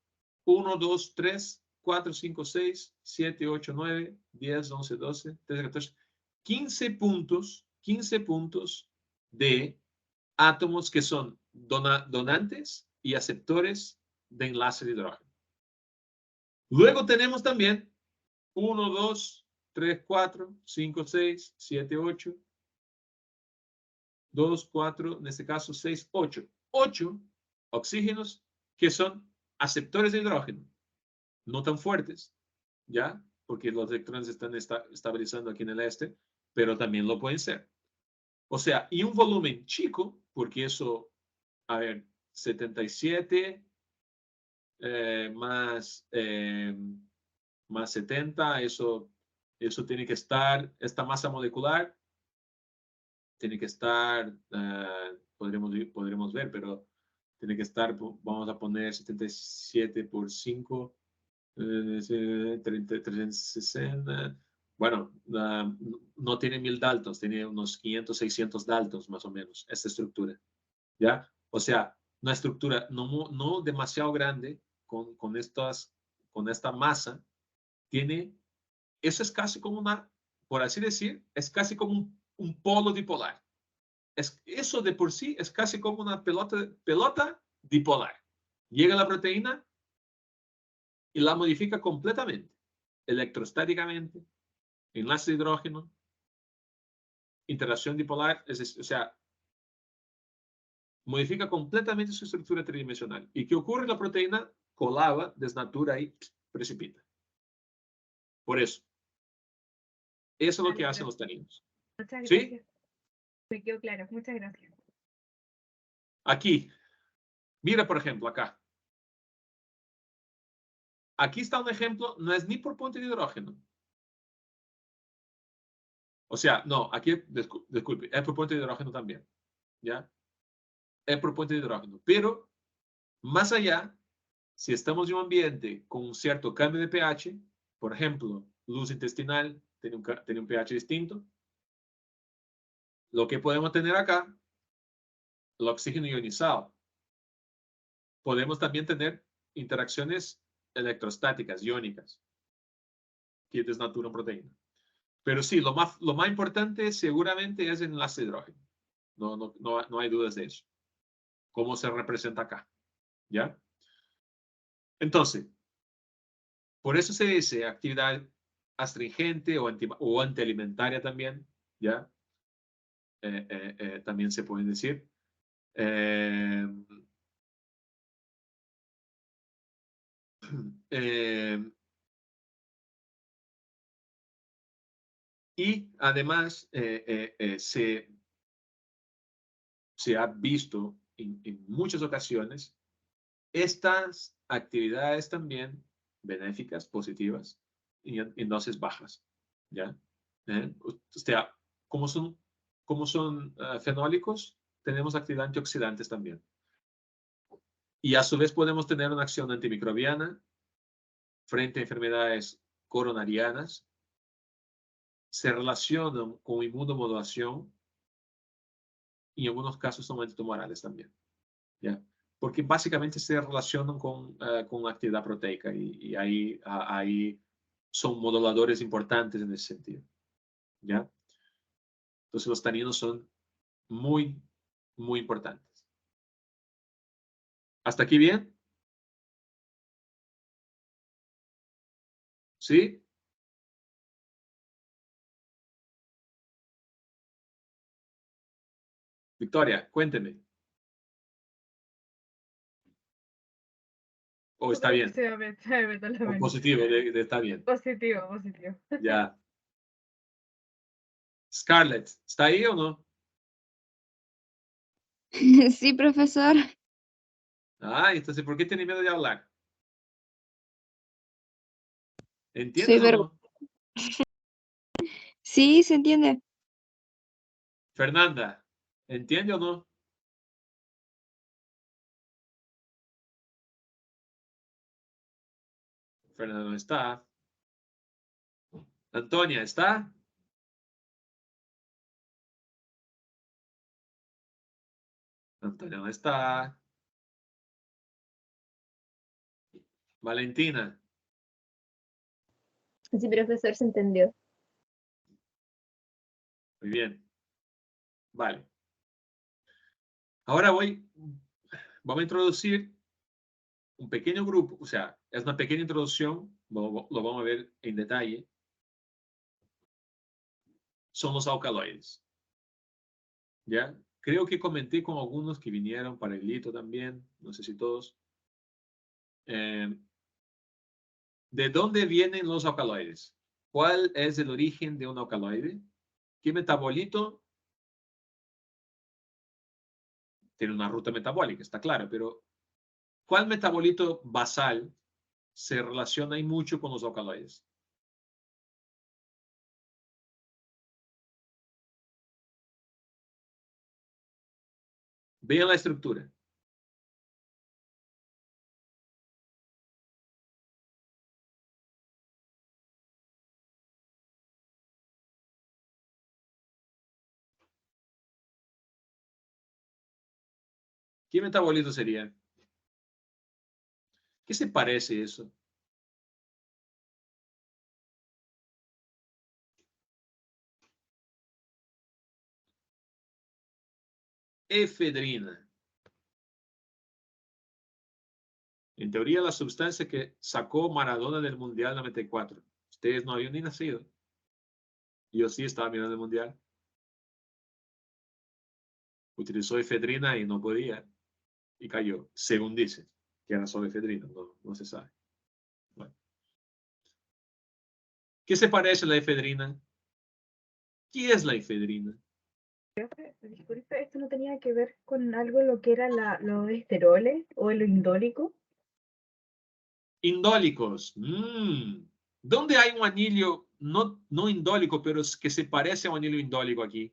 1, 2, 3, 4, 5, 6, 7, 8, 9, 10, 11, 12, 13, 14, 15 puntos de átomos que son donantes y aceptores de enlace de hidrógeno. Luego tenemos también 1, 2, 3, 4, 5, 6, 7, 8, 2, 4, en este caso 6, 8. 8 oxígenos que son aceptores de hidrógeno, no tan fuertes, ¿ya? Porque los electrones están estabilizando aquí en el este, pero también lo pueden ser. O sea, y un volumen chico, porque eso, a ver, 77 más 70, eso tiene que estar, esta masa molecular tiene que estar, podremos ver, pero tiene que estar, vamos a poner 77 por 5, 360, Bueno, no tiene 1000 daltons, tiene unos 500, 600 daltons más o menos, esta estructura. ¿Ya? O sea, una estructura no demasiado grande con esta masa, eso es casi como por así decir, es casi como un polo dipolar. Eso de por sí es casi como una pelota dipolar. Llega la proteína y la modifica completamente, electrostáticamente, enlace de hidrógeno, interacción dipolar, o sea, modifica completamente su estructura tridimensional. ¿Y qué ocurre? La proteína colaba, desnatura y precipita. Por eso. Eso es lo que hacen los taninos. Muchas ¿Sí? gracias. Me quedó claro. Muchas gracias. Aquí. Mira, por ejemplo, acá. Aquí está un ejemplo, no es ni por puente de hidrógeno. O sea, no, aquí, disculpe, es por puente de hidrógeno también. ¿Ya? Es por puente de hidrógeno. Pero, más allá, si estamos en un ambiente con un cierto cambio de pH, por ejemplo, luz intestinal tiene un pH distinto, lo que podemos tener acá, el oxígeno ionizado. Podemos también tener interacciones electrostáticas, iónicas, que desnaturan proteína. Pero sí, lo más importante seguramente es el enlace de hidrógeno. No hay dudas de eso. ¿Cómo se representa acá? ¿Ya? Entonces, por eso se dice actividad astringente o antialimentaria también, ¿ya? También se puede decir. Eh, eh, y además se ha visto en muchas ocasiones estas actividades también benéficas, positivas, en dosis bajas, ¿ya? O sea, como son fenólicos, tenemos actividad antioxidantes también. Y a su vez podemos tener una acción antimicrobiana frente a enfermedades coronarianas, se relacionan con inmunomodulación y en algunos casos son antitumorales también, ¿ya? Porque básicamente se relacionan con actividad proteica y ahí son moduladores importantes en ese sentido, ¿ya? Entonces los taninos son muy, muy importantes. ¿Hasta aquí bien? ¿Sí? Victoria, cuénteme. ¿O está bien? Se me meto la ¿O mano. positivo? Está bien. Positivo, positivo. Ya. Scarlett, ¿está ahí o no? Sí, profesor. Ah, entonces, ¿por qué tiene miedo de hablar? Soy ¿Entiendes o verbo. no? Sí, se entiende. Fernanda, ¿entiende o no? Fernanda no está. Antonia, ¿está? Antonia no está. Valentina. Sí, profesor, se entendió. Muy bien. Vale. Ahora vamos a introducir un pequeño grupo, o sea, es una pequeña introducción, lo vamos a ver en detalle. Son los alcaloides. ¿Ya? Creo que comenté con algunos que vinieron para el hito también, no sé si todos. ¿De dónde vienen los alcaloides? ¿Cuál es el origen de un alcaloide? ¿Qué metabolito? Tiene una ruta metabólica, está claro, pero ¿cuál metabolito basal se relaciona y mucho con los alcaloides? Vean la estructura. ¿Qué metabolito sería? ¿Qué se parece eso? Efedrina. En teoría, la sustancia que sacó Maradona del Mundial 94. Ustedes no habían ni nacido. Yo sí estaba mirando el Mundial. Utilizó efedrina y no podía. Y cayó, según dice, que era solo efedrina. No se sabe. Bueno. ¿Qué se parece a la efedrina? ¿Qué es la efedrina? Disculpe, ¿esto no tenía que ver con algo lo que era los esteroles o el indólico? Indólicos. ¿Dónde hay un anillo no indólico, pero que se parece a un anillo indólico aquí,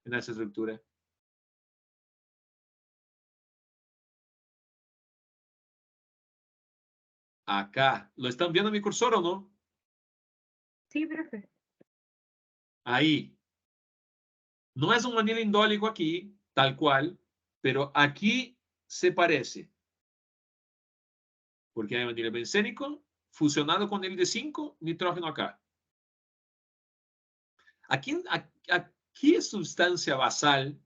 en esa estructura? Acá. ¿Lo están viendo mi cursor o no? Sí, profe. Ahí. No es un anillo indólico aquí, tal cual, pero aquí se parece. Porque hay un anillo bencénico fusionado con el de 5 nitrógeno acá. ¿Qué sustancia basal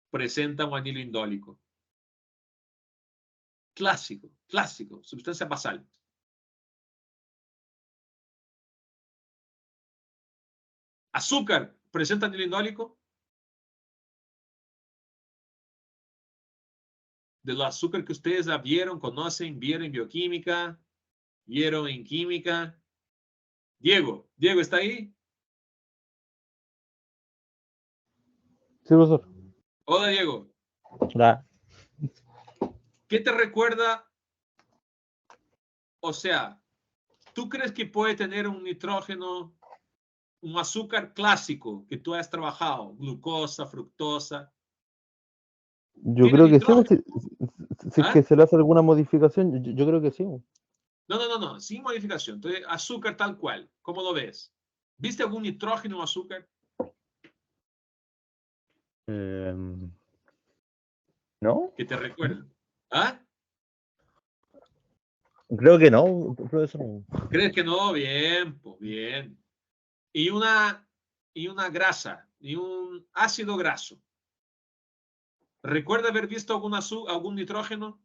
presenta un anillo indólico? Clásico, sustancia basal. Azúcar, ¿presenta anillo indólico? De los azúcar que ustedes ya vieron, conocen, vieron en bioquímica, vieron en química. Diego, ¿está ahí? Sí, profesor. Hola, Diego. Da. ¿Qué te recuerda? O sea, ¿tú crees que puede tener un nitrógeno, un azúcar clásico que tú has trabajado? Glucosa, fructosa. Yo ¿Tiene creo que sí, nitrógeno? si es ¿Ah? que se le hace alguna modificación, yo creo que sí. No, sin modificación. Entonces, azúcar tal cual. ¿Cómo lo ves? ¿Viste algún nitrógeno en azúcar? ¿No? Que te recuerden. ¿Ah? Creo que no, profesor. ¿Crees que no? Bien, pues bien. Y una grasa, y un ácido graso. ¿Recuerda haber visto algún nitrógeno?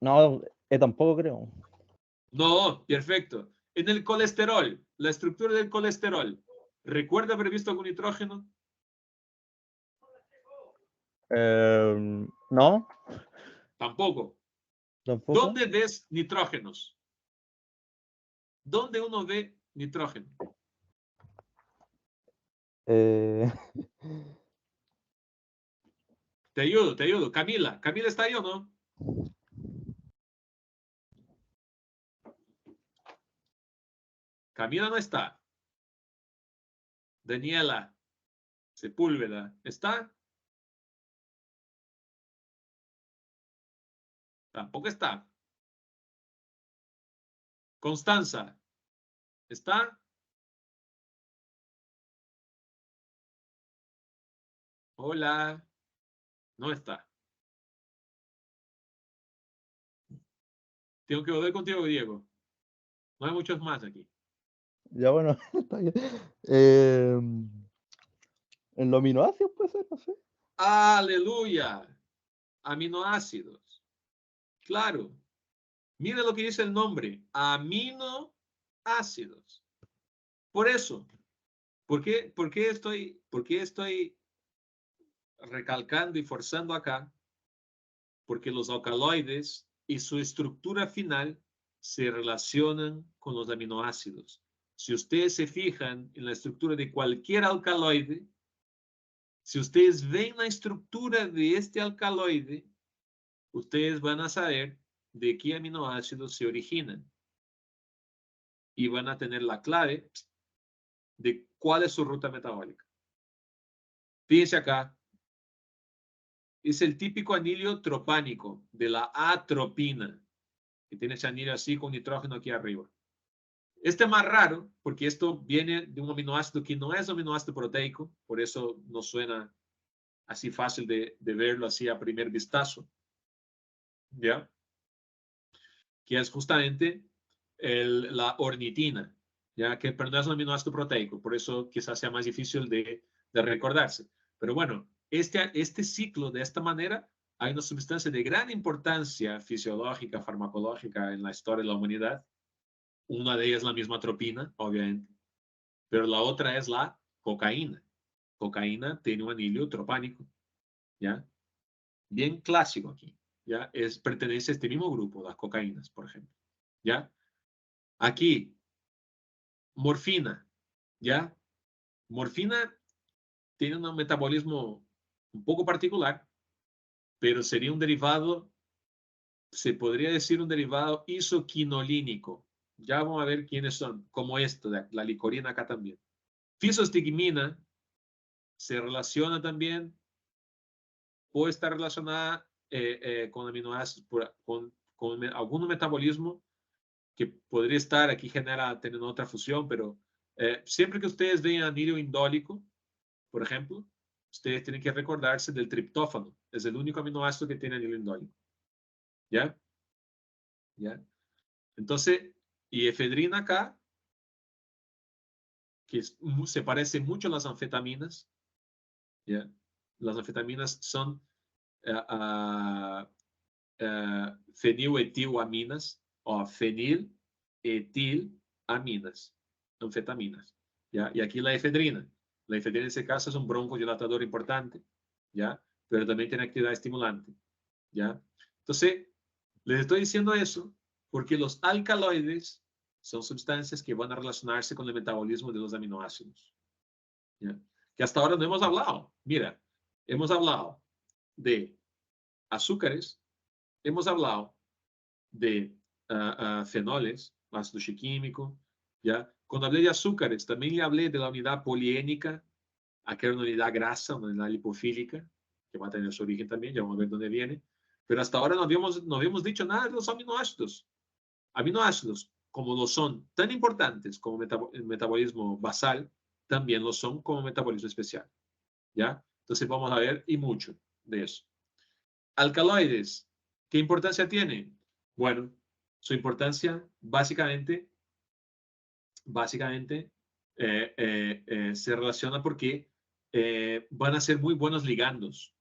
No, tampoco creo. No, perfecto. En el colesterol, la estructura del colesterol, ¿recuerda haber visto algún nitrógeno? No, Tampoco. tampoco. ¿Dónde ves nitrógenos? ¿Dónde uno ve nitrógeno? Te ayudo. Camila ¿está ahí o no? Camila no está. Daniela Sepúlveda, ¿está? Tampoco está. Constanza, ¿está? Hola. No está. Tengo que volver contigo, Diego. No hay muchos más aquí. Ya bueno, está bien. En los aminoácidos puede ser, no sé. Aleluya. Aminoácidos. Claro. Mira lo que dice el nombre. Aminoácidos. Por eso. ¿Por qué estoy recalcando y forzando acá? Porque los alcaloides y su estructura final se relacionan con los aminoácidos. Si ustedes se fijan en la estructura de cualquier alcaloide, si ustedes ven la estructura de este alcaloide, ustedes van a saber de qué aminoácidos se originan y van a tener la clave de cuál es su ruta metabólica. Fíjense acá, es el típico anillo tropánico de la atropina, que tiene ese anillo así con nitrógeno aquí arriba. Este es más raro porque esto viene de un aminoácido que no es un aminoácido proteico, por eso no suena así fácil de verlo así a primer vistazo, ¿ya? Que es justamente la ornitina, ¿ya? Que pero no es un aminoácido proteico, por eso quizás sea más difícil de recordarse. Pero bueno, este ciclo de esta manera, hay una sustancia de gran importancia fisiológica, farmacológica en la historia de la humanidad. Una de ellas es la misma atropina, obviamente, pero la otra es la cocaína. Cocaína tiene un anillo tropánico, ¿ya? Bien clásico aquí, ¿ya? Pertenece a este mismo grupo, las cocaínas, por ejemplo, ¿ya? Aquí, morfina, ¿ya? Morfina tiene un metabolismo un poco particular, pero sería un derivado, se podría decir un derivado isoquinolínico. Ya vamos a ver quiénes son, como esto, la licorina acá también. Fisostigmina se relaciona también, puede estar relacionada con aminoácidos, con algún metabolismo que podría estar aquí teniendo otra fusión, pero siempre que ustedes vean anillo indólico, por ejemplo, ustedes tienen que recordarse del triptófano. Es el único aminoácido que tiene anillo indólico. ¿Ya? ¿Ya? Entonces, y efedrina acá, que se parece mucho a las anfetaminas. ¿Ya? Las anfetaminas son feniletilamina o feniletilamina, anfetaminas, ¿ya? Y aquí la efedrina. La efedrina en ese caso es un broncodilatador importante, ¿ya? Pero también tiene actividad estimulante, ¿ya? Entonces, les estoy diciendo eso porque los alcaloides son sustancias que van a relacionarse con el metabolismo de los aminoácidos, ¿ya? Que hasta ahora no hemos hablado. Mira, hemos hablado de azúcares, hemos hablado de fenoles, ácido chiquímico, ¿ya? Cuando hablé de azúcares, también le hablé de la unidad poliénica, aquella unidad grasa, una unidad lipofílica, que va a tener su origen también, ya vamos a ver dónde viene. Pero hasta ahora no habíamos dicho nada de los aminoácidos. Aminoácidos, como lo son tan importantes como el metabolismo basal, también lo son como metabolismo especial, ¿ya? Entonces vamos a ver y mucho de eso. Alcaloides, ¿qué importancia tienen? Bueno, su importancia básicamente se relaciona porque van a ser muy buenos ligandos.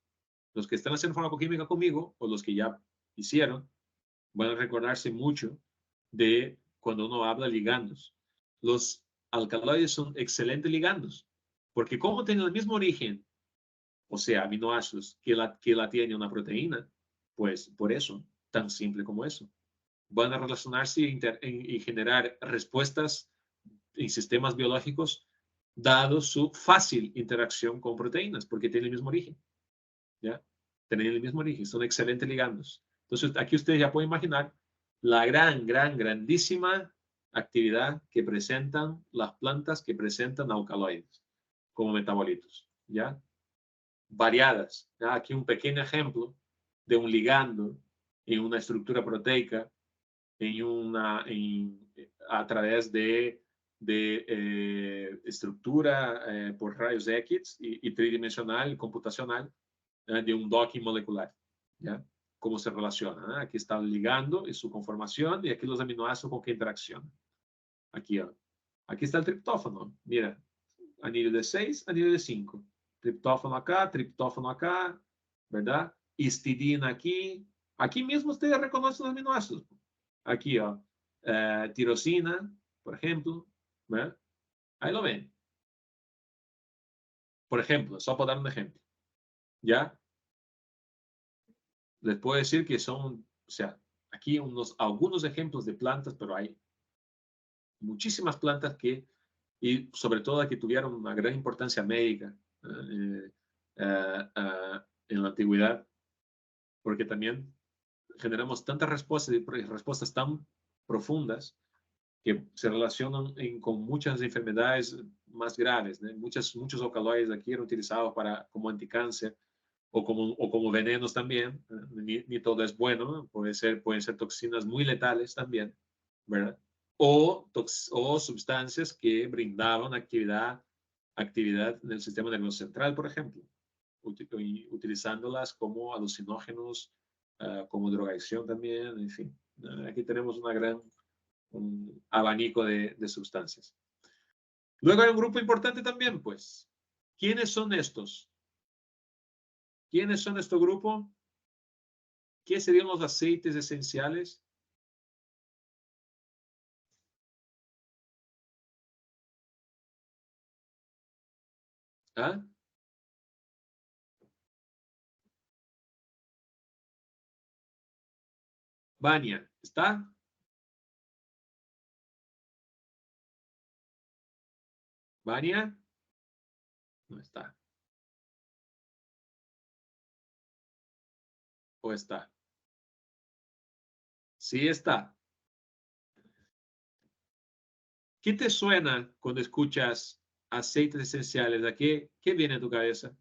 Los que están haciendo farmacoquímica conmigo o los que ya hicieron van a recordarse mucho de cuando uno habla ligandos. Los alcaloides son excelentes ligandos porque como tienen el mismo origen, o sea, aminoácidos que la tiene una proteína, pues por eso, tan simple como eso, van a relacionarse y generar respuestas en sistemas biológicos dado su fácil interacción con proteínas, porque tienen el mismo origen, ¿ya? Tienen el mismo origen, son excelentes ligandos. Entonces, aquí ustedes ya pueden imaginar la grandísima actividad que presentan las plantas que presentan alcaloides como metabolitos, ¿ya? Variadas. ¿Ya? Aquí un pequeño ejemplo de un ligando en una estructura proteica a través de estructura por rayos X y tridimensional y computacional de un docking molecular. ¿Ya? Cómo se relaciona. ¿No? Aquí está el ligando y su conformación y aquí los aminoácidos con qué interaccionan. Aquí, aquí está el triptófano. Mira, anillo de 6, anillo de 5. Triptófano acá, ¿verdad? Histidina aquí. Aquí mismo ustedes reconocen los aminoácidos. Aquí, tirosina, por ejemplo, ¿verdad? Ahí lo ven. Por ejemplo, solo para dar un ejemplo. ¿Ya? Les puedo decir que son, o sea, aquí algunos ejemplos de plantas, pero hay muchísimas plantas y sobre todo que tuvieron una gran importancia médica en la antigüedad, porque también generamos tantas respuestas tan profundas que se relacionan con muchas enfermedades más graves. ¿No? Muchos alcaloides aquí eran utilizados como anticáncer o como venenos también. Ni todo es bueno, ¿no? Pueden ser toxinas muy letales también, ¿verdad? o sustancias que brindaban actividad en el sistema nervioso central, por ejemplo, utilizándolas como alucinógenos, como drogadicción también, en fin. Aquí tenemos un abanico de sustancias. Luego hay un grupo importante también, pues. ¿Quiénes son estos? ¿Quiénes son este grupo? ¿Qué serían los aceites esenciales? ¿Ah? Vania, ¿está? ¿Vania? No está. ¿O está? Sí está. ¿Qué te suena cuando escuchas aceites esenciales? ¿A qué viene a tu cabeza?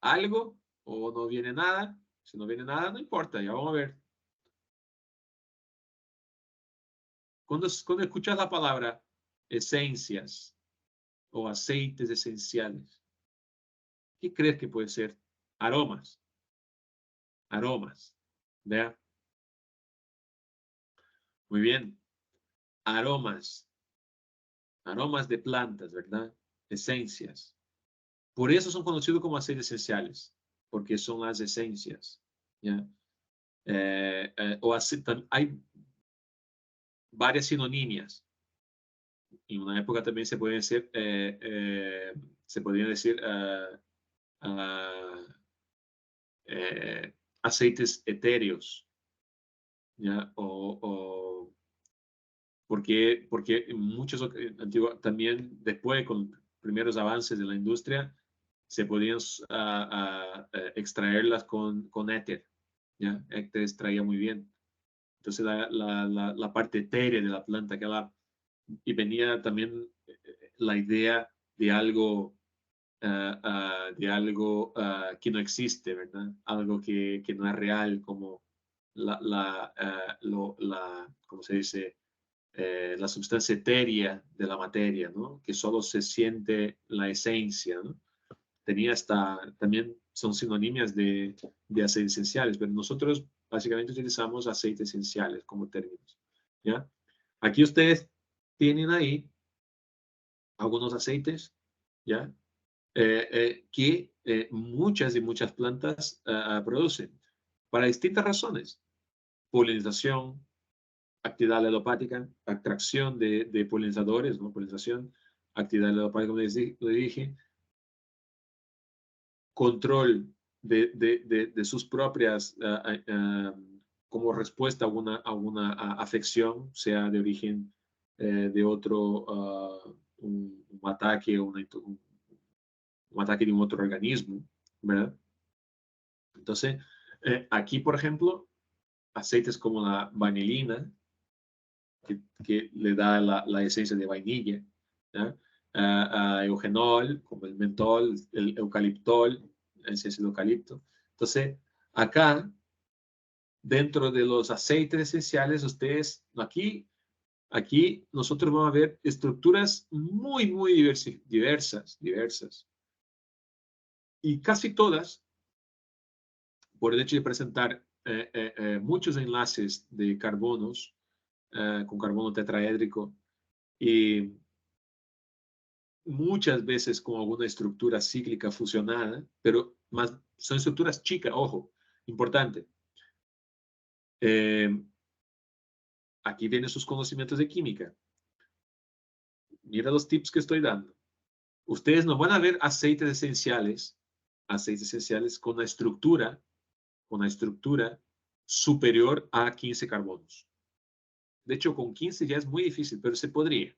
¿Algo? ¿O no viene nada? Si no viene nada, no importa, ya vamos a ver. Cuando escuchas la palabra esencias o aceites esenciales, ¿qué crees que puede ser? Aromas. Aromas. ¿Vea? Muy bien. Aromas. Aromas de plantas, ¿verdad? Esencias. Por eso son conocidos como aceites esenciales, porque son las esencias. ¿Ya? Hay varias sinonimias. En una época también se pueden decir, se podrían decir aceites etéreos, ¿ya? Porque muchos también después con primeros avances de la industria se podían extraerlas con éter, ¿ya? Éter extraía muy bien. Entonces la parte etérea de la planta y venía también la idea de algo que no existe, ¿verdad? Algo que no es real, como ¿cómo se dice? La sustancia etérea de la materia, ¿no? Que solo se siente la esencia, ¿no? También son sinónimas de aceites esenciales, pero nosotros básicamente utilizamos aceites esenciales como términos, ¿ya? Aquí ustedes tienen ahí algunos aceites, ¿ya? Que muchas y muchas plantas producen para distintas razones. Polinización, actividad alelopática, atracción de polinizadores, ¿no? Polinización, actividad alelopática, como les dije, control de sus propias, como respuesta a una afección, sea de origen de otro, un ataque, un ataque de un otro organismo, ¿verdad? Entonces, aquí, por ejemplo, aceites como la vanilina, que le da la esencia de vainilla, ¿ya? Eugenol, como el mentol, el eucaliptol, la esencia de eucalipto. Entonces, acá, dentro de los aceites esenciales, aquí nosotros vamos a ver estructuras muy diversas. Y casi todas, por el hecho de presentar muchos enlaces de carbonos, con carbono tetraédrico, y muchas veces con alguna estructura cíclica fusionada, pero son estructuras chicas, ojo, importante. Aquí vienen sus conocimientos de química. Mira los tips que estoy dando. Ustedes no van a ver aceites esenciales con una estructura superior a 15 carbonos. De hecho, con 15 ya es muy difícil, pero se podría.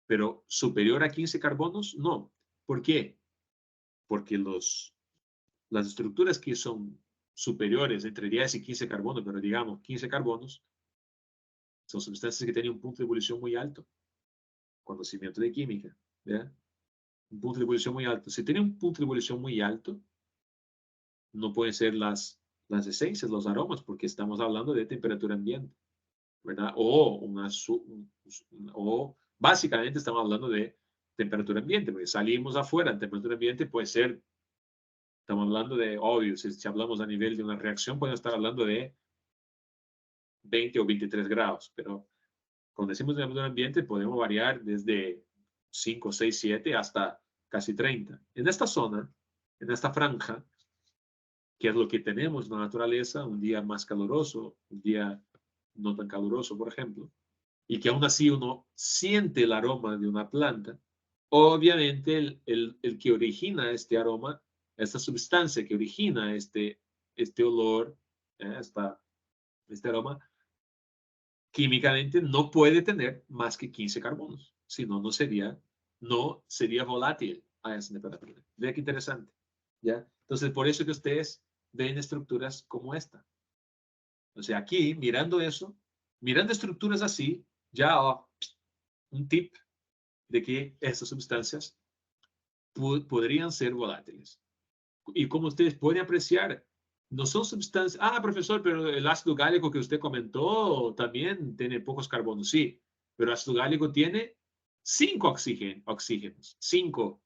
Pero superior a 15 carbonos, no. ¿Por qué? Porque las estructuras que son superiores entre 10 y 15 carbonos, pero digamos 15 carbonos, Son sustancias que tienen un punto de ebullición muy alto. Conocimiento de química, ¿ya? Un punto de ebullición muy alto. Si tiene un punto de ebullición muy alto, no pueden ser las esencias, los aromas, porque estamos hablando de temperatura ambiente, ¿verdad? O básicamente estamos hablando de temperatura ambiente, porque salimos afuera en temperatura ambiente puede ser, estamos hablando de, obvio, si hablamos a nivel de una reacción, podemos estar hablando de 20 o 23 grados, pero cuando decimos temperatura ambiente podemos variar desde 5, 6, 7 hasta casi 30. En esta zona, en esta franja, que es lo que tenemos en la naturaleza, un día más caluroso, un día no tan caluroso, por ejemplo, y que aún así uno siente el aroma de una planta, obviamente el que origina este aroma, esta sustancia que origina este olor, este aroma, químicamente no puede tener más que 15 carbonos, si no, no sería volátil a esa temperatura. Vea qué interesante, ¿ya? Entonces, por eso que ustedes ven estructuras como esta. O sea, aquí, mirando eso, mirando estructuras así, ya un tip de que estas sustancias podrían ser volátiles. Y como ustedes pueden apreciar, no son sustancias, profesor, pero el ácido gálico que usted comentó también tiene pocos carbonos, sí, pero el ácido gálico tiene 5 oxígenos, 5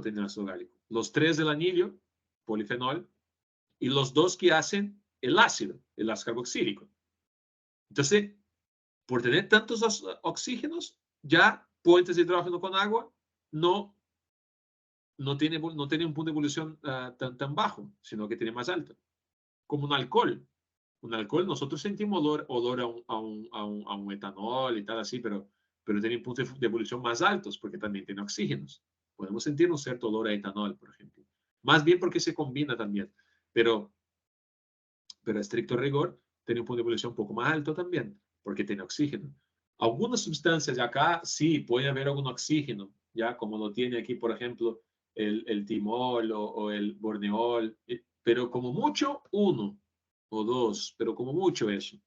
tienen ácido gálico, los 3 del anillo, polifenol, y los 2 que hacen el ácido carboxílico. Entonces, por tener tantos oxígenos, ya puentes de hidrógeno con agua no tiene un punto de ebullición tan bajo, sino que tiene más alto. Como un alcohol. Un alcohol, nosotros sentimos olor a un etanol y tal así, pero tiene un punto de ebullición más altos porque también tiene oxígenos. Podemos sentir un cierto olor a etanol, por ejemplo. Más bien porque se combina también. Pero a estricto rigor, tiene un punto de ebullición un poco más alto también, porque tiene oxígeno. Algunas sustancias de acá sí puede haber algún oxígeno, ya como lo tiene aquí, por ejemplo, el timol o el borneol, pero como mucho 1 o 2, pero como mucho eso,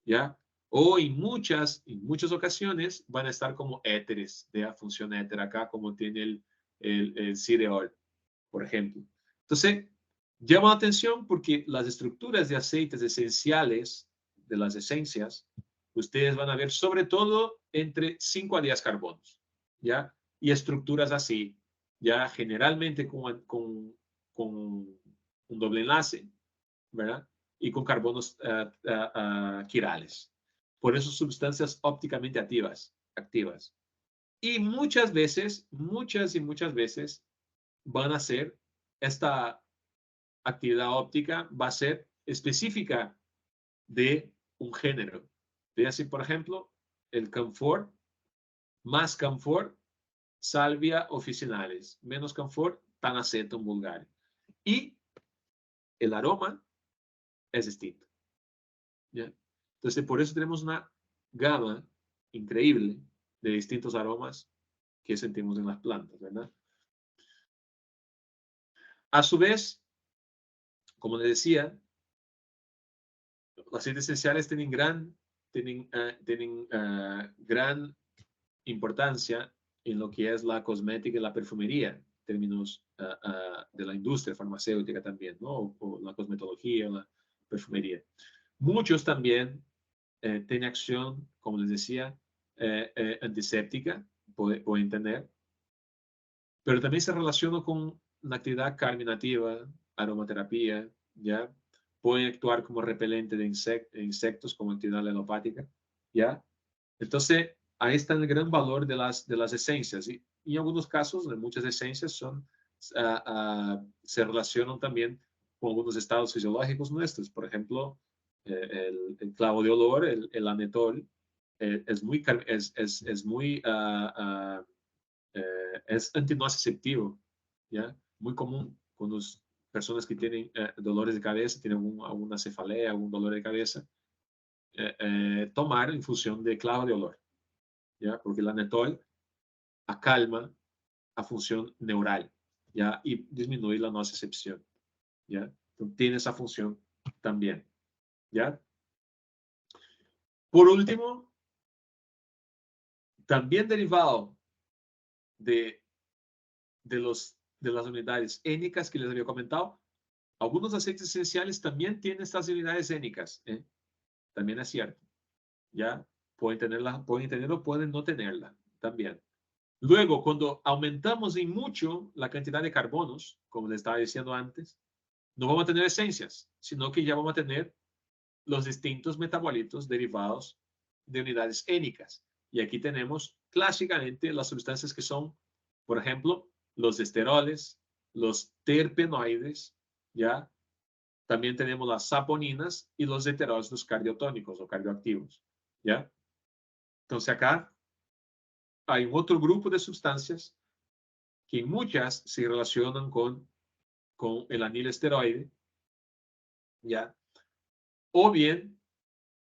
¿ya? O en muchas ocasiones van a estar como éteres, de función éter acá, como tiene el cireol, por ejemplo. Entonces, llama la atención porque las estructuras de aceites esenciales, de las esencias, ustedes van a ver sobre todo entre 5 a 10 carbonos, ¿ya? Y estructuras así, ya generalmente con un doble enlace, ¿verdad? Y con carbonos quirales. Por eso sustancias ópticamente activas. Y muchas veces van a ser, esta actividad óptica va a ser específica de un género. De así, por ejemplo, el camphor, más camphor, salvia officinalis, menos camphor, tanacetum vulgare. Y el aroma es distinto, ¿ya? Entonces, por eso tenemos una gama increíble de distintos aromas que sentimos en las plantas, ¿verdad? A su vez, como les decía, los aceites esenciales tienen gran importancia en lo que es la cosmética y la perfumería, en términos de la industria farmacéutica también, ¿no? O la cosmetología, la perfumería. Muchos también tienen acción, como les decía, antiséptica, pueden tener, pero también se relaciona con la actividad carminativa, aromaterapia, ¿ya? Pueden actuar como repelente de insectos, como actividad alelopática, ¿ya? Entonces, ahí está el gran valor de las esencias. Y en algunos casos, muchas esencias se relacionan también con algunos estados fisiológicos nuestros. Por ejemplo, el clavo de olor, el anetol, es antinociceptivo, ¿ya? Muy común con las personas que tienen dolores de cabeza, tienen alguna cefalea, algún dolor de cabeza, tomar infusión de clavo de olor, ¿ya? Porque el anetol acalma a función neural, ¿ya? Y disminuye la nocicepción, ¿ya? Entonces, tiene esa función también, ¿ya? Por último, también derivado de las unidades énicas que les había comentado, algunos aceites esenciales también tienen estas unidades énicas. También es cierto. ¿Ya? Pueden tenerla, pueden tenerlo, pueden no tenerla también. Luego, cuando aumentamos en mucho la cantidad de carbonos, como les estaba diciendo antes, no vamos a tener esencias, sino que ya vamos a tener los distintos metabolitos derivados de unidades énicas. Y aquí tenemos clásicamente las sustancias que son, por ejemplo, los esteroles, los terpenoides, ¿ya? También tenemos las saponinas y los heterógenos cardiotónicos o cardioactivos, ¿ya? Entonces acá hay otro grupo de sustancias que muchas se relacionan con el anilesteroide, ¿ya? O bien,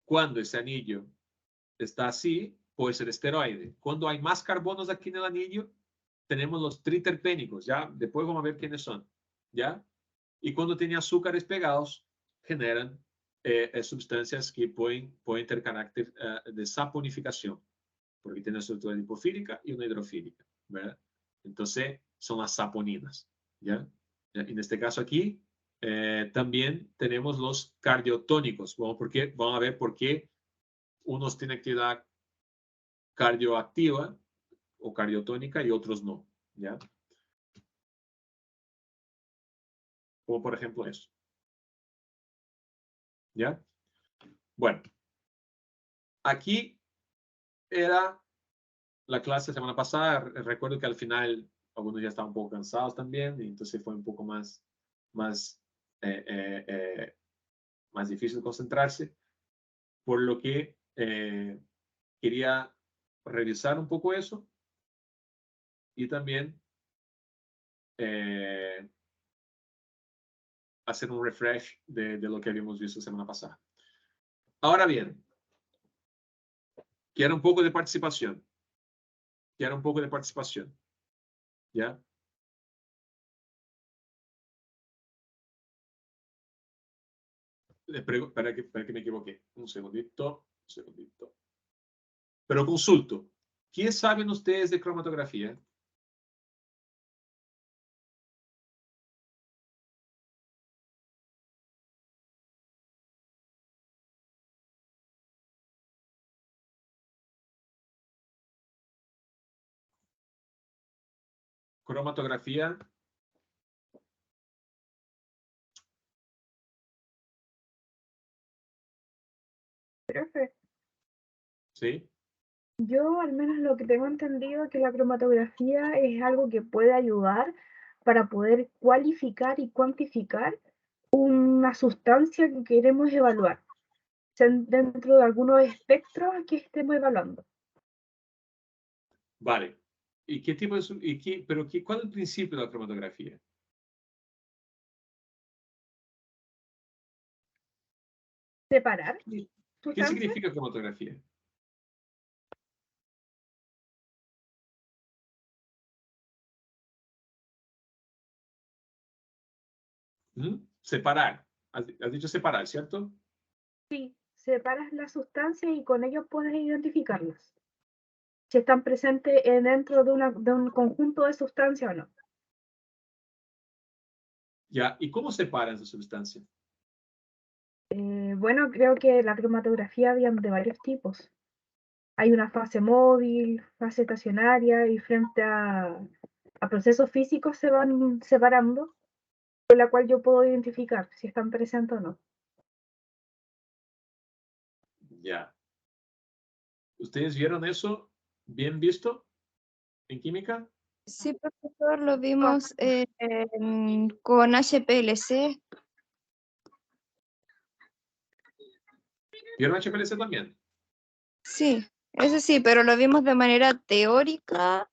cuando ese anillo está así, puede ser esteroide. Cuando hay más carbonos aquí en el anillo, tenemos los triterpénicos, ¿ya? Después vamos a ver quiénes son, ¿ya? Y cuando tiene azúcares pegados, generan sustancias que pueden tener carácter de saponificación, porque tienen una estructura lipofílica y una hidrofílica, ¿verdad? Entonces, son las saponinas, ¿ya? En este caso aquí, también tenemos los cardiotónicos. Vamos a ver por qué unos tienen actividad cardioactiva o cardiotónica y otros no, ¿ya? Como por ejemplo eso. ¿Ya? Bueno, aquí era la clase semana pasada. Recuerdo que al final algunos ya estaban un poco cansados también, y entonces fue un poco más difícil concentrarse, por lo que quería revisar un poco eso y también hacer un refresh de lo que habíamos visto semana pasada. Ahora bien, quiero un poco de participación. Quiero un poco de participación. ¿Ya? Para que me equivoqué. Un segundito. Pero consulto. ¿Qué saben ustedes de cromatografía? Cromatografía. Profe, ¿Sí? yo al menos lo que tengo entendido que la cromatografía es algo que puede ayudar para poder cualificar y cuantificar una sustancia que queremos evaluar dentro de algunos espectros que estemos evaluando. Vale. ¿Y qué tipo de... ¿cuál es el principio de la cromatografía? Separar ¿Qué sustancias. significa cromatografía? Separar. Has dicho separar, ¿cierto? Sí, separas las sustancias y con ello puedes identificarlas. Si están presentes dentro de un conjunto de sustancias o no. Ya. ¿Y cómo separan esa sustancia? Bueno, creo que la cromatografía había de varios tipos. Hay una fase móvil, fase estacionaria y frente a procesos físicos se van separando, con la cual yo puedo identificar si están presentes o no. Ya. ¿Ustedes vieron eso bien visto en química? Sí, profesor, lo vimos con HPLC. ¿Vieron HPLC también? Sí, eso sí, pero lo vimos de manera teórica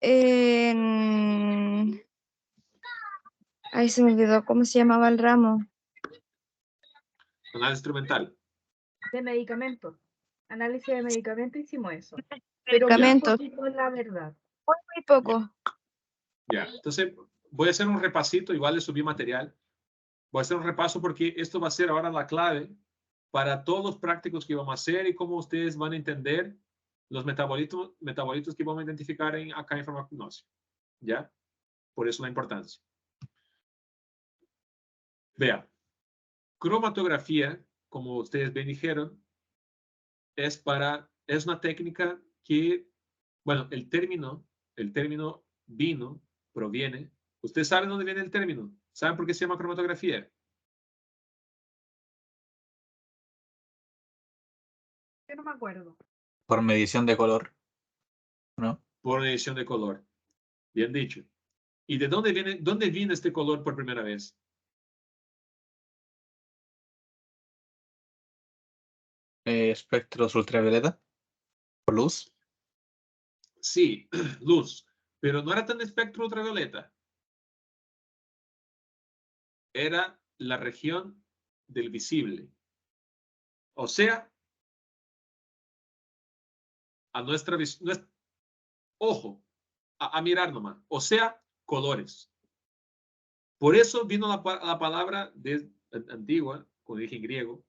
en... Ay, se me olvidó cómo se llamaba el ramo. Análisis instrumental. De medicamentos. Análisis de medicamentos hicimos eso. Pero muy Medicamentos, poquito, la verdad. muy poco. Ya. Entonces, voy a hacer un repasito. Igual le subí material. Voy a hacer un repaso porque esto va a ser ahora la clave para todos los prácticos que vamos a hacer y cómo ustedes van a entender los metabolitos que vamos a identificar acá en farmacognosia. ¿Ya? Por eso la importancia. Vea, cromatografía, como ustedes bien dijeron, es una técnica que, bueno, el término proviene. ¿Ustedes saben dónde viene el término? ¿Saben por qué se llama cromatografía? Yo no me acuerdo. Por medición de color, ¿no? Por medición de color. Bien dicho. ¿Y de dónde viene este color por primera vez? Espectros ultravioleta, por luz. Sí, luz. Pero no era tan espectro ultravioleta. Era la región del visible. O sea, a nuestra visión, ojo, a mirar nomás. O sea, colores. Por eso vino la palabra antigua, como dije en griego,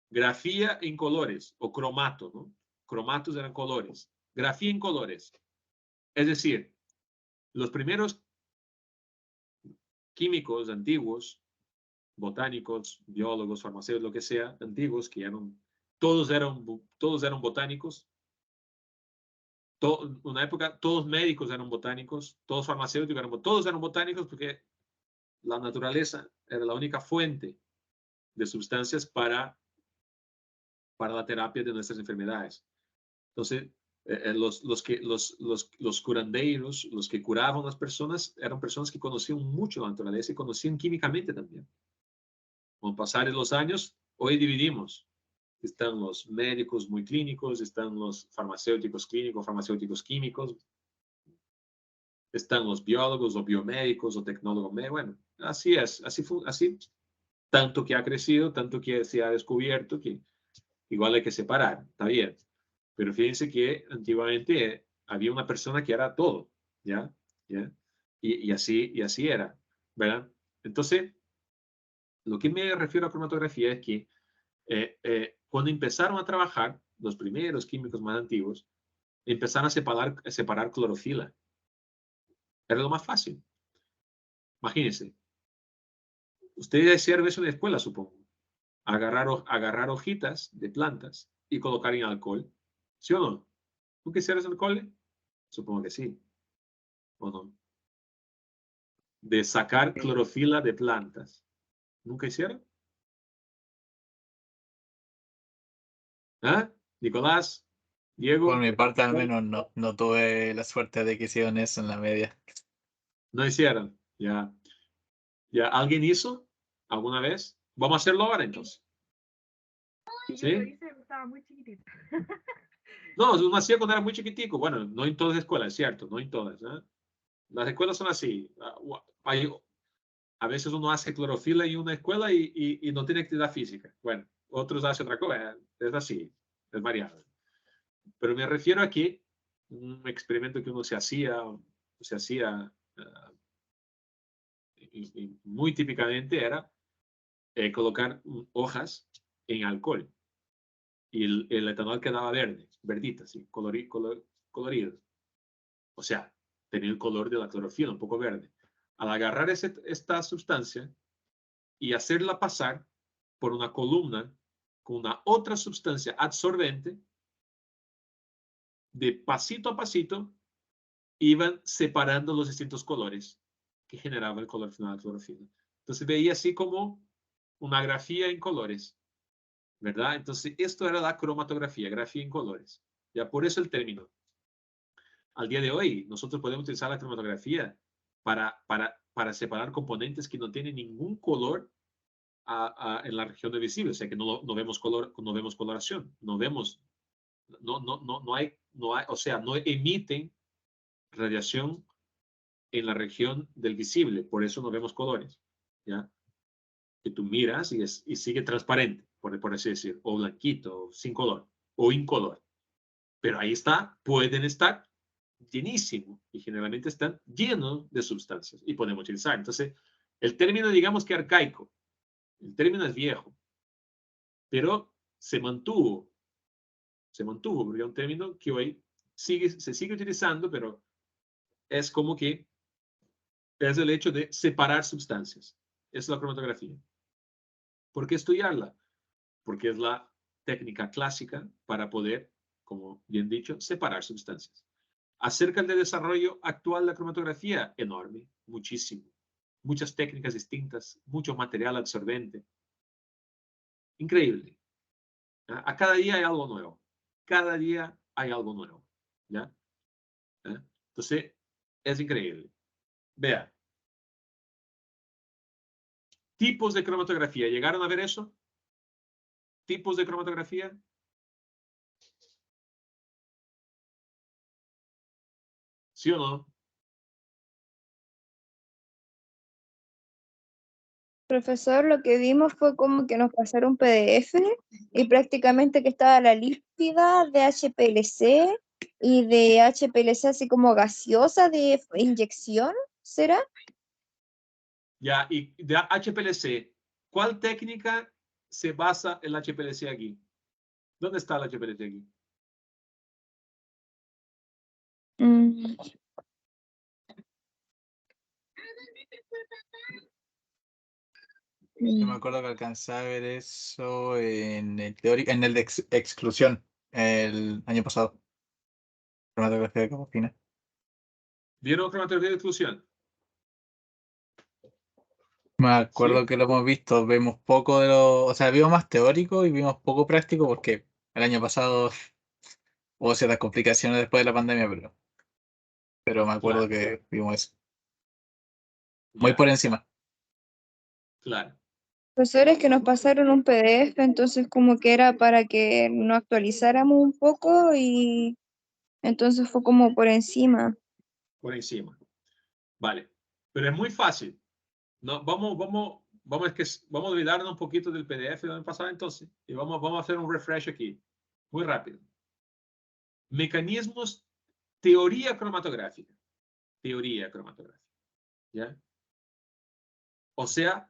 grafía en colores, o cromato, ¿no? Cromatos eran colores. Grafía en colores. Es decir, los primeros químicos antiguos, botánicos, biólogos, farmacéuticos, lo que sea, antiguos, que todos eran botánicos. Una época, todos médicos eran botánicos, todos farmacéuticos todos eran botánicos porque la naturaleza era la única fuente de sustancias para la terapia de nuestras enfermedades. Entonces, los curandeiros, los que curaban a las personas, eran personas que conocían mucho la naturaleza y conocían químicamente también. Con pasar de los años, hoy dividimos. Están los médicos muy clínicos, están los farmacéuticos clínicos, farmacéuticos químicos, están los biólogos o biomédicos o tecnólogos. Bueno, así es, así tanto que ha crecido, tanto que se ha descubierto que igual hay que separar, está bien. Pero fíjense que antiguamente había una persona que era todo, ¿ya? ¿Ya? Y así era, ¿verdad? Entonces, lo que me refiero a cromatografía es que cuando empezaron a trabajar, los primeros químicos más antiguos, empezaron a separar clorofila. Era lo más fácil. Imagínense. Ustedes hicieron eso en la escuela, supongo. Agarrar hojitas de plantas y colocar en alcohol. ¿Sí o no? ¿Tú qué hicieras alcohol? Supongo que sí. ¿O no? De sacar clorofila de plantas. ¿Nunca hicieron? ¿Ah? Nicolás, Diego, Por mi parte, al menos no tuve la suerte de que hicieron eso en la media. no hicieron. Ya. ¿Ya alguien hizo alguna vez? Vamos a hacerlo ahora entonces. Sí, ¿Sí? yo lo hice cuando estaba muy chiquitita. No, uno hacía cuando era muy chiquitico. Bueno, no en todas las escuelas, es cierto, no en todas. ¿Eh? Las escuelas son así. A veces uno hace clorofila en una escuela y no tiene actividad física. Bueno, otros hacen otra cosa. Es así, es variable. Pero me refiero a que un experimento que uno se hacía y muy típicamente era colocar hojas en alcohol y el etanol quedaba verde, verdita, así, colorido. O sea, tenía el color de la clorofila, un poco verde. Al agarrar esta sustancia y hacerla pasar por una columna con una otra sustancia absorbente, de pasito a pasito, iban separando los distintos colores que generaba el color final de la clorofila. Entonces veía así como una grafía en colores, ¿verdad? Entonces esto era la cromatografía, grafía en colores. Ya por eso el término. Al día de hoy, nosotros podemos utilizar la cromatografía para separar componentes que no tienen ningún color en la región de visible, o sea que no vemos color, no vemos coloración, no hay, o sea, no emiten radiación en la región del visible, por eso no vemos colores, ¿ya? Que tú miras y sigue transparente, por así decir, o blanquito, o sin color, o incolor. Pero ahí está, pueden estar llenísimo y generalmente están llenos de sustancias y podemos utilizar. Entonces, el término digamos que arcaico, el término es viejo, pero se mantuvo, porque es un término que hoy se sigue utilizando, pero es como que es el hecho de separar sustancias. Es la cromatografía. ¿Por qué estudiarla? Porque es la técnica clásica para poder, como bien dicho, separar sustancias. Acerca del desarrollo actual de la cromatografía, enorme, muchísimo. Muchas técnicas distintas, mucho material absorbente. Increíble. A cada día hay algo nuevo. Cada día hay algo nuevo. ¿Ya? Entonces, es increíble. Vea. Tipos de cromatografía. ¿Llegaron a ver eso? Tipos de cromatografía. ¿Sí o no? Profesor, lo que vimos fue como que nos pasaron PDF y prácticamente que estaba la líquida de HPLC y de HPLC así como gaseosa de inyección, ¿será? Ya, y de HPLC, ¿cuál técnica se basa el HPLC aquí? ¿Dónde está el HPLC aquí? Mm, Yo me acuerdo que alcancé a ver eso en el teórico, en el de exclusión el año pasado. Cromatografía de capa fina. ¿Vieron cromatografía de exclusión? Me acuerdo ¿Sí? que lo hemos visto, vemos poco de lo, o sea, vimos más teórico y vimos poco práctico porque el año pasado hubo ciertas complicaciones después de la pandemia, pero me acuerdo Claro. que vimos eso. Muy Ya, por encima. claro. Profesores que nos pasaron un PDF, entonces como que era para que nos actualizáramos un poco y entonces fue como por encima. Por encima. Vale. Pero es muy fácil. No, vamos a olvidarnos un poquito del PDF del año pasado entonces. Y vamos a hacer un refresh aquí. Muy rápido. Mecanismos, teoría cromatográfica. Teoría cromatográfica. ¿Ya? O sea,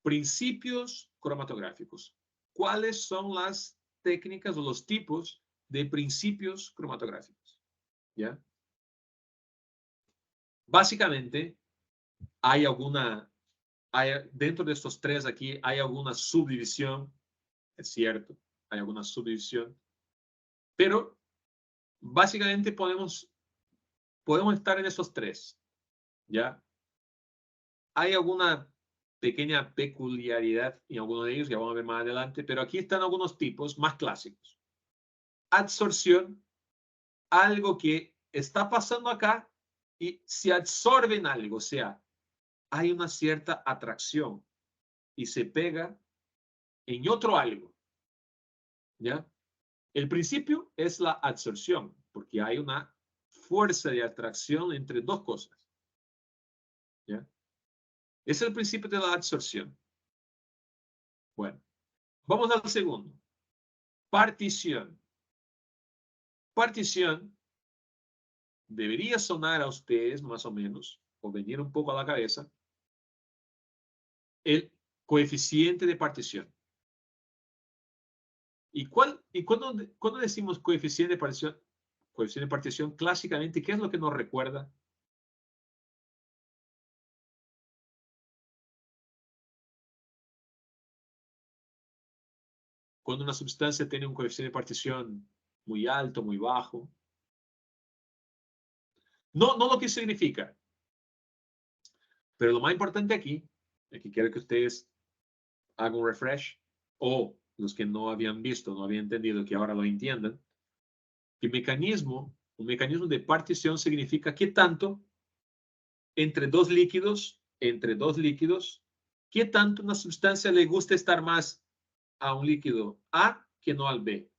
principios cromatográficos. ¿Cuáles son las técnicas o los tipos de principios cromatográficos? ¿Ya? Básicamente, dentro de estos tres aquí, hay alguna subdivisión, es cierto, hay alguna subdivisión, pero básicamente podemos estar en esos tres, ¿ya? Hay alguna pequeña peculiaridad en alguno de ellos, ya vamos a ver más adelante, pero aquí están algunos tipos más clásicos. Adsorción, algo que está pasando acá y se absorbe en algo, o sea, hay una cierta atracción y se pega en otro algo, ¿ya? El principio es la absorción, porque hay una fuerza de atracción entre dos cosas, ¿ya? Es el principio de la absorción. Bueno, vamos al segundo. Partición. Partición debería sonar a ustedes más o menos, o venir un poco a la cabeza, el coeficiente de partición. ¿Y cuando decimos coeficiente de partición, clásicamente, ¿qué es lo que nos recuerda? Cuando una sustancia tiene un coeficiente de partición muy alto, muy bajo. No lo que significa. Pero lo más importante aquí quiero que ustedes hagan un refresh, o los que no habían visto, no habían entendido, que ahora lo entiendan, que un mecanismo de partición significa qué tanto entre dos líquidos, qué tanto una sustancia le gusta estar más a un líquido A que no al B,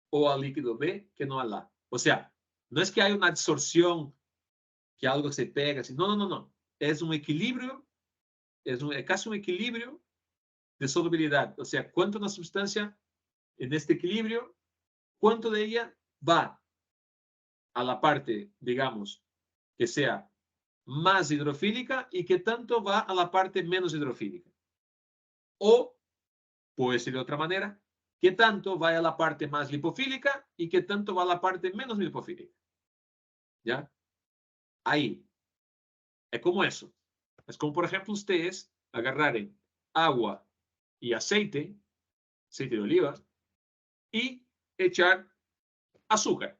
o al líquido B que no al A. O sea, no es que hay una absorción, que algo se pega, así. No. Es un equilibrio, es casi un equilibrio de solubilidad. O sea, cuánto una sustancia en este equilibrio, cuánto de ella va a la parte, digamos, que sea más hidrofílica y qué tanto va a la parte menos hidrofílica. O, puede ser de otra manera, qué tanto va a la parte más lipofílica y qué tanto va a la parte menos lipofílica. ¿Ya? Ahí. Es como eso. Es como, por ejemplo, ustedes agarraren agua y aceite de oliva, y echar azúcar.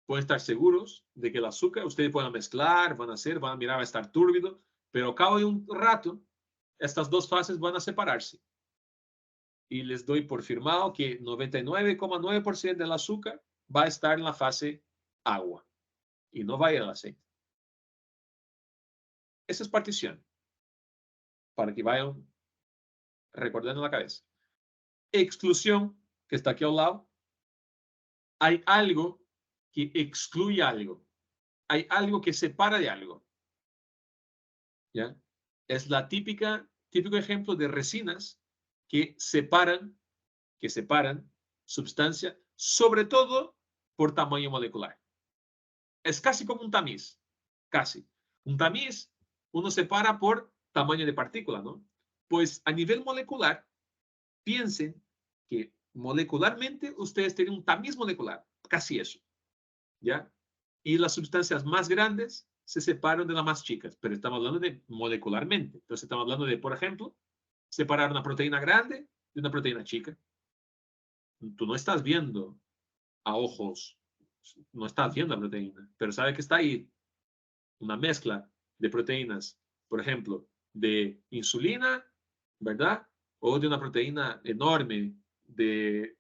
Pueden estar seguros de que el azúcar ustedes pueden mezclar, van a mirar, va a estar turbio, pero a cabo de un rato, estas dos fases van a separarse. Y les doy por firmado que 99,9% del azúcar va a estar en la fase agua y no va a ir al aceite. Esa es partición, para que vayan recordando en la cabeza. Exclusión, que está aquí al lado. Hay algo que excluye algo. Hay algo que separa de algo. ¿Ya? Es la típico ejemplo de resinas que separan sustancia, sobre todo por tamaño molecular. Es casi como un tamiz, casi. Un tamiz uno separa por tamaño de partícula, ¿no? Pues a nivel molecular, piensen que molecularmente ustedes tienen un tamiz molecular, casi eso, ¿ya? Y las sustancias más grandes se separan de las más chicas, pero estamos hablando de molecularmente. Entonces estamos hablando de, por ejemplo, separar una proteína grande de una proteína chica. Tú no estás viendo a ojos, no estás viendo la proteína, pero sabe que está ahí una mezcla de proteínas, por ejemplo, de insulina, ¿verdad? O de una proteína enorme del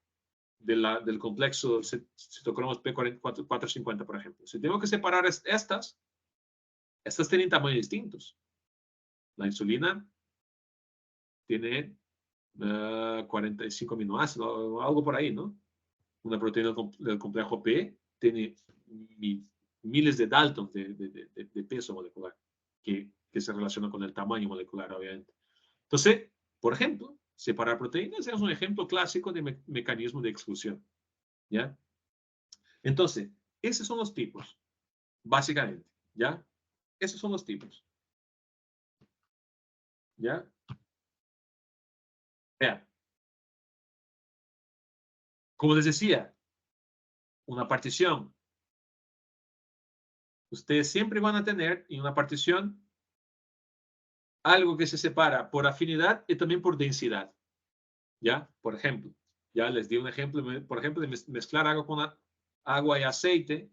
complexo citocromos P450, por ejemplo. Si tengo que separar estas tienen tamaños distintos. La insulina tiene 45 aminoácidos, algo por ahí, ¿no? Una proteína del complejo P tiene miles de Daltons de peso molecular que se relaciona con el tamaño molecular, obviamente. Entonces, por ejemplo, separar proteínas es un ejemplo clásico de mecanismo de exclusión. ¿Ya? Entonces, esos son los tipos, básicamente. ¿Ya? Esos son los tipos. ¿Ya? Vean. Como les decía, una partición. Ustedes siempre van a tener en una partición algo que se separa por afinidad y también por densidad. ¿Ya? Por ejemplo, ya les di un ejemplo, por ejemplo, de mezclar agua y aceite.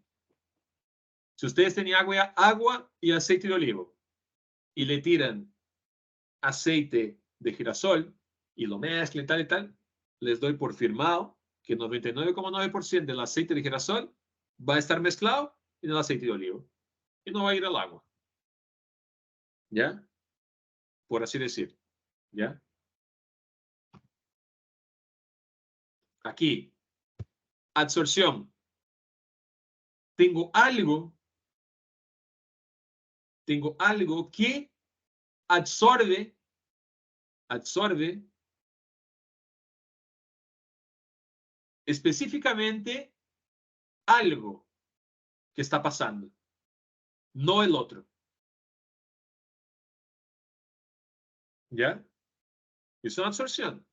Si ustedes tenían agua y aceite de olivo y le tiran aceite de girasol y lo mezclan y tal, les doy por firmado que 99,9% del aceite de girasol va a estar mezclado en el aceite de olivo y no va a ir al agua. ¿Ya? Por así decir. ¿Ya? Aquí, absorción. Tengo algo que absorbe específicamente algo que está pasando, no el otro. ¿Ya? Es una absorción.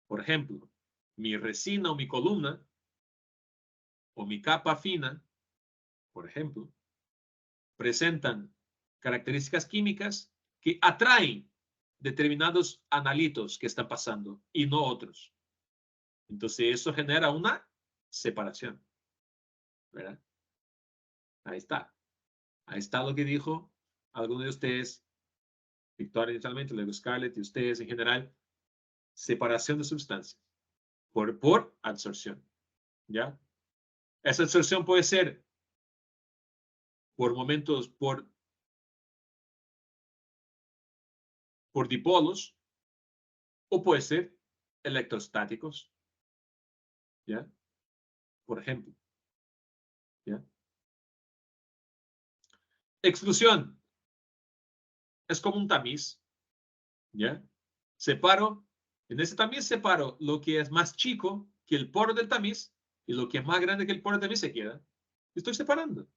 Por ejemplo, mi resina o mi columna o mi capa fina, por ejemplo, presentan características químicas que atraen determinados analitos que están pasando y no otros. Entonces eso genera una separación. ¿Verdad? Ahí está. Ahí está lo que dijo alguno de ustedes, Victoria inicialmente, luego Scarlett y ustedes en general, separación de sustancias por absorción. ¿Ya? Esa absorción puede ser por momentos, por dipolos, o puede ser electrostáticos. ¿Ya? Por ejemplo. ¿Ya? Exclusión. Es como un tamiz. ¿Ya? En ese tamiz separo lo que es más chico que el poro del tamiz y lo que es más grande que el poro del tamiz se queda. Estoy separando.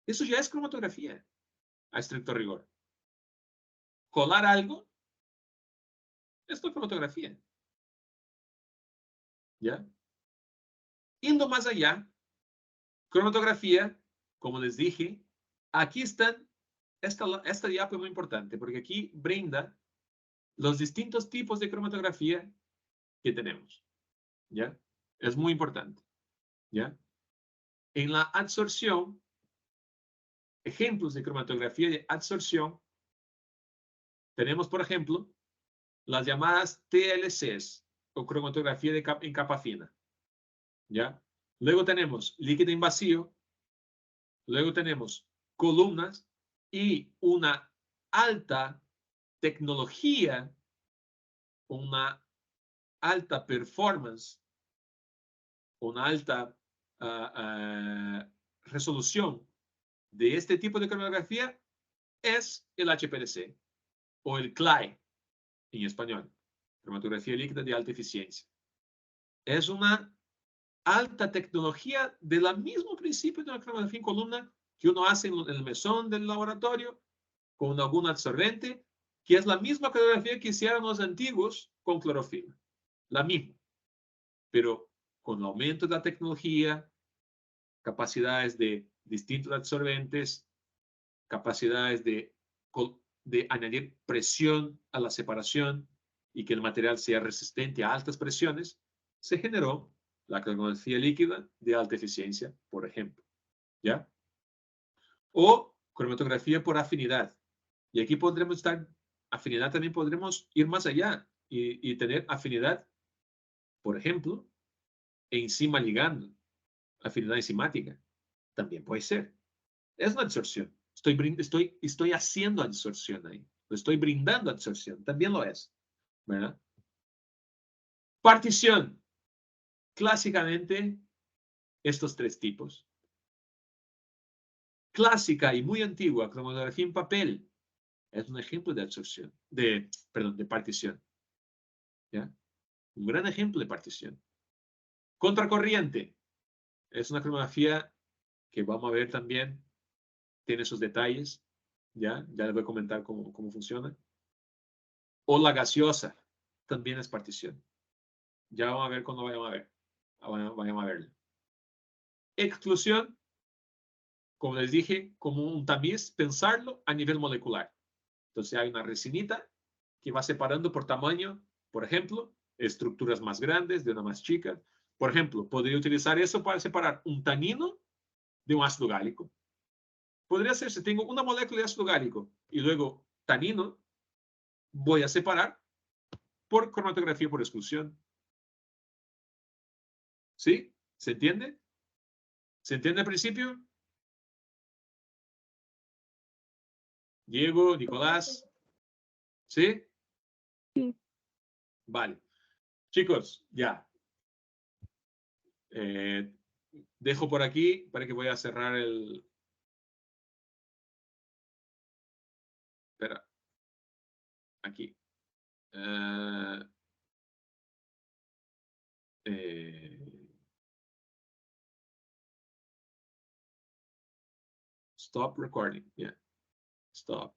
Eso ya es cromatografía, a estricto rigor. Colar algo Esto es cromatografía. ¿Ya? Yendo más allá, cromatografía, como les dije, aquí están, esta diapo es muy importante porque aquí brinda los distintos tipos de cromatografía que tenemos. ¿Ya? Es muy importante. ¿Ya? En la absorción, ejemplos de cromatografía de absorción, tenemos, por ejemplo, las llamadas TLCs, o cromatografía en capa fina. ¿Ya? Luego tenemos líquido en vacío, luego tenemos columnas y una alta tecnología, una alta performance, una alta resolución de este tipo de cromatografía es el HPLC o el CLAE en español, cromatografía líquida de alta eficiencia. Es una alta tecnología del mismo principio de la cromatografía en columna que uno hace en el mesón del laboratorio con algún absorbente, que es la misma cromatografía que hicieron los antiguos con clorofila. La misma. Pero con el aumento de la tecnología, capacidades de distintos absorbentes, capacidades de añadir presión a la separación y que el material sea resistente a altas presiones, se generó la cromatografía líquida de alta eficiencia, por ejemplo. ¿Ya? O cromatografía por afinidad. Y aquí podremos estar, afinidad también podremos ir más allá y tener afinidad, por ejemplo, enzima ligando, afinidad enzimática. También puede ser. Es una absorción. Estoy haciendo absorción ahí. Estoy brindando absorción. También lo es. ¿Verdad? Partición. Clásicamente, estos tres tipos. Clásica y muy antigua, cromatografía en papel, es un ejemplo de absorción, de partición. ¿Ya? Un gran ejemplo de partición. Contracorriente. Es una cromatografía que vamos a ver también. Tiene sus detalles. Ya les voy a comentar cómo funciona. O la gaseosa. También es partición. Ya vamos a ver cuando vayamos a ver. Vayamos a verlo. Exclusión, como les dije, como un tamiz, pensarlo a nivel molecular. Entonces hay una resinita que va separando por tamaño, por ejemplo, estructuras más grandes de una más chica. Por ejemplo, podría utilizar eso para separar un tanino de un ácido gálico. Podría ser, si tengo una molécula de ácido gálico y luego tanino, voy a separar por cromatografía por exclusión. ¿Sí? ¿Se entiende? ¿Se entiende al principio? Diego, Nicolás. ¿Sí? Sí. Vale. Chicos, ya. Dejo por aquí para que voy a cerrar el... Espera. Aquí. Stop recording. Yeah. Stop.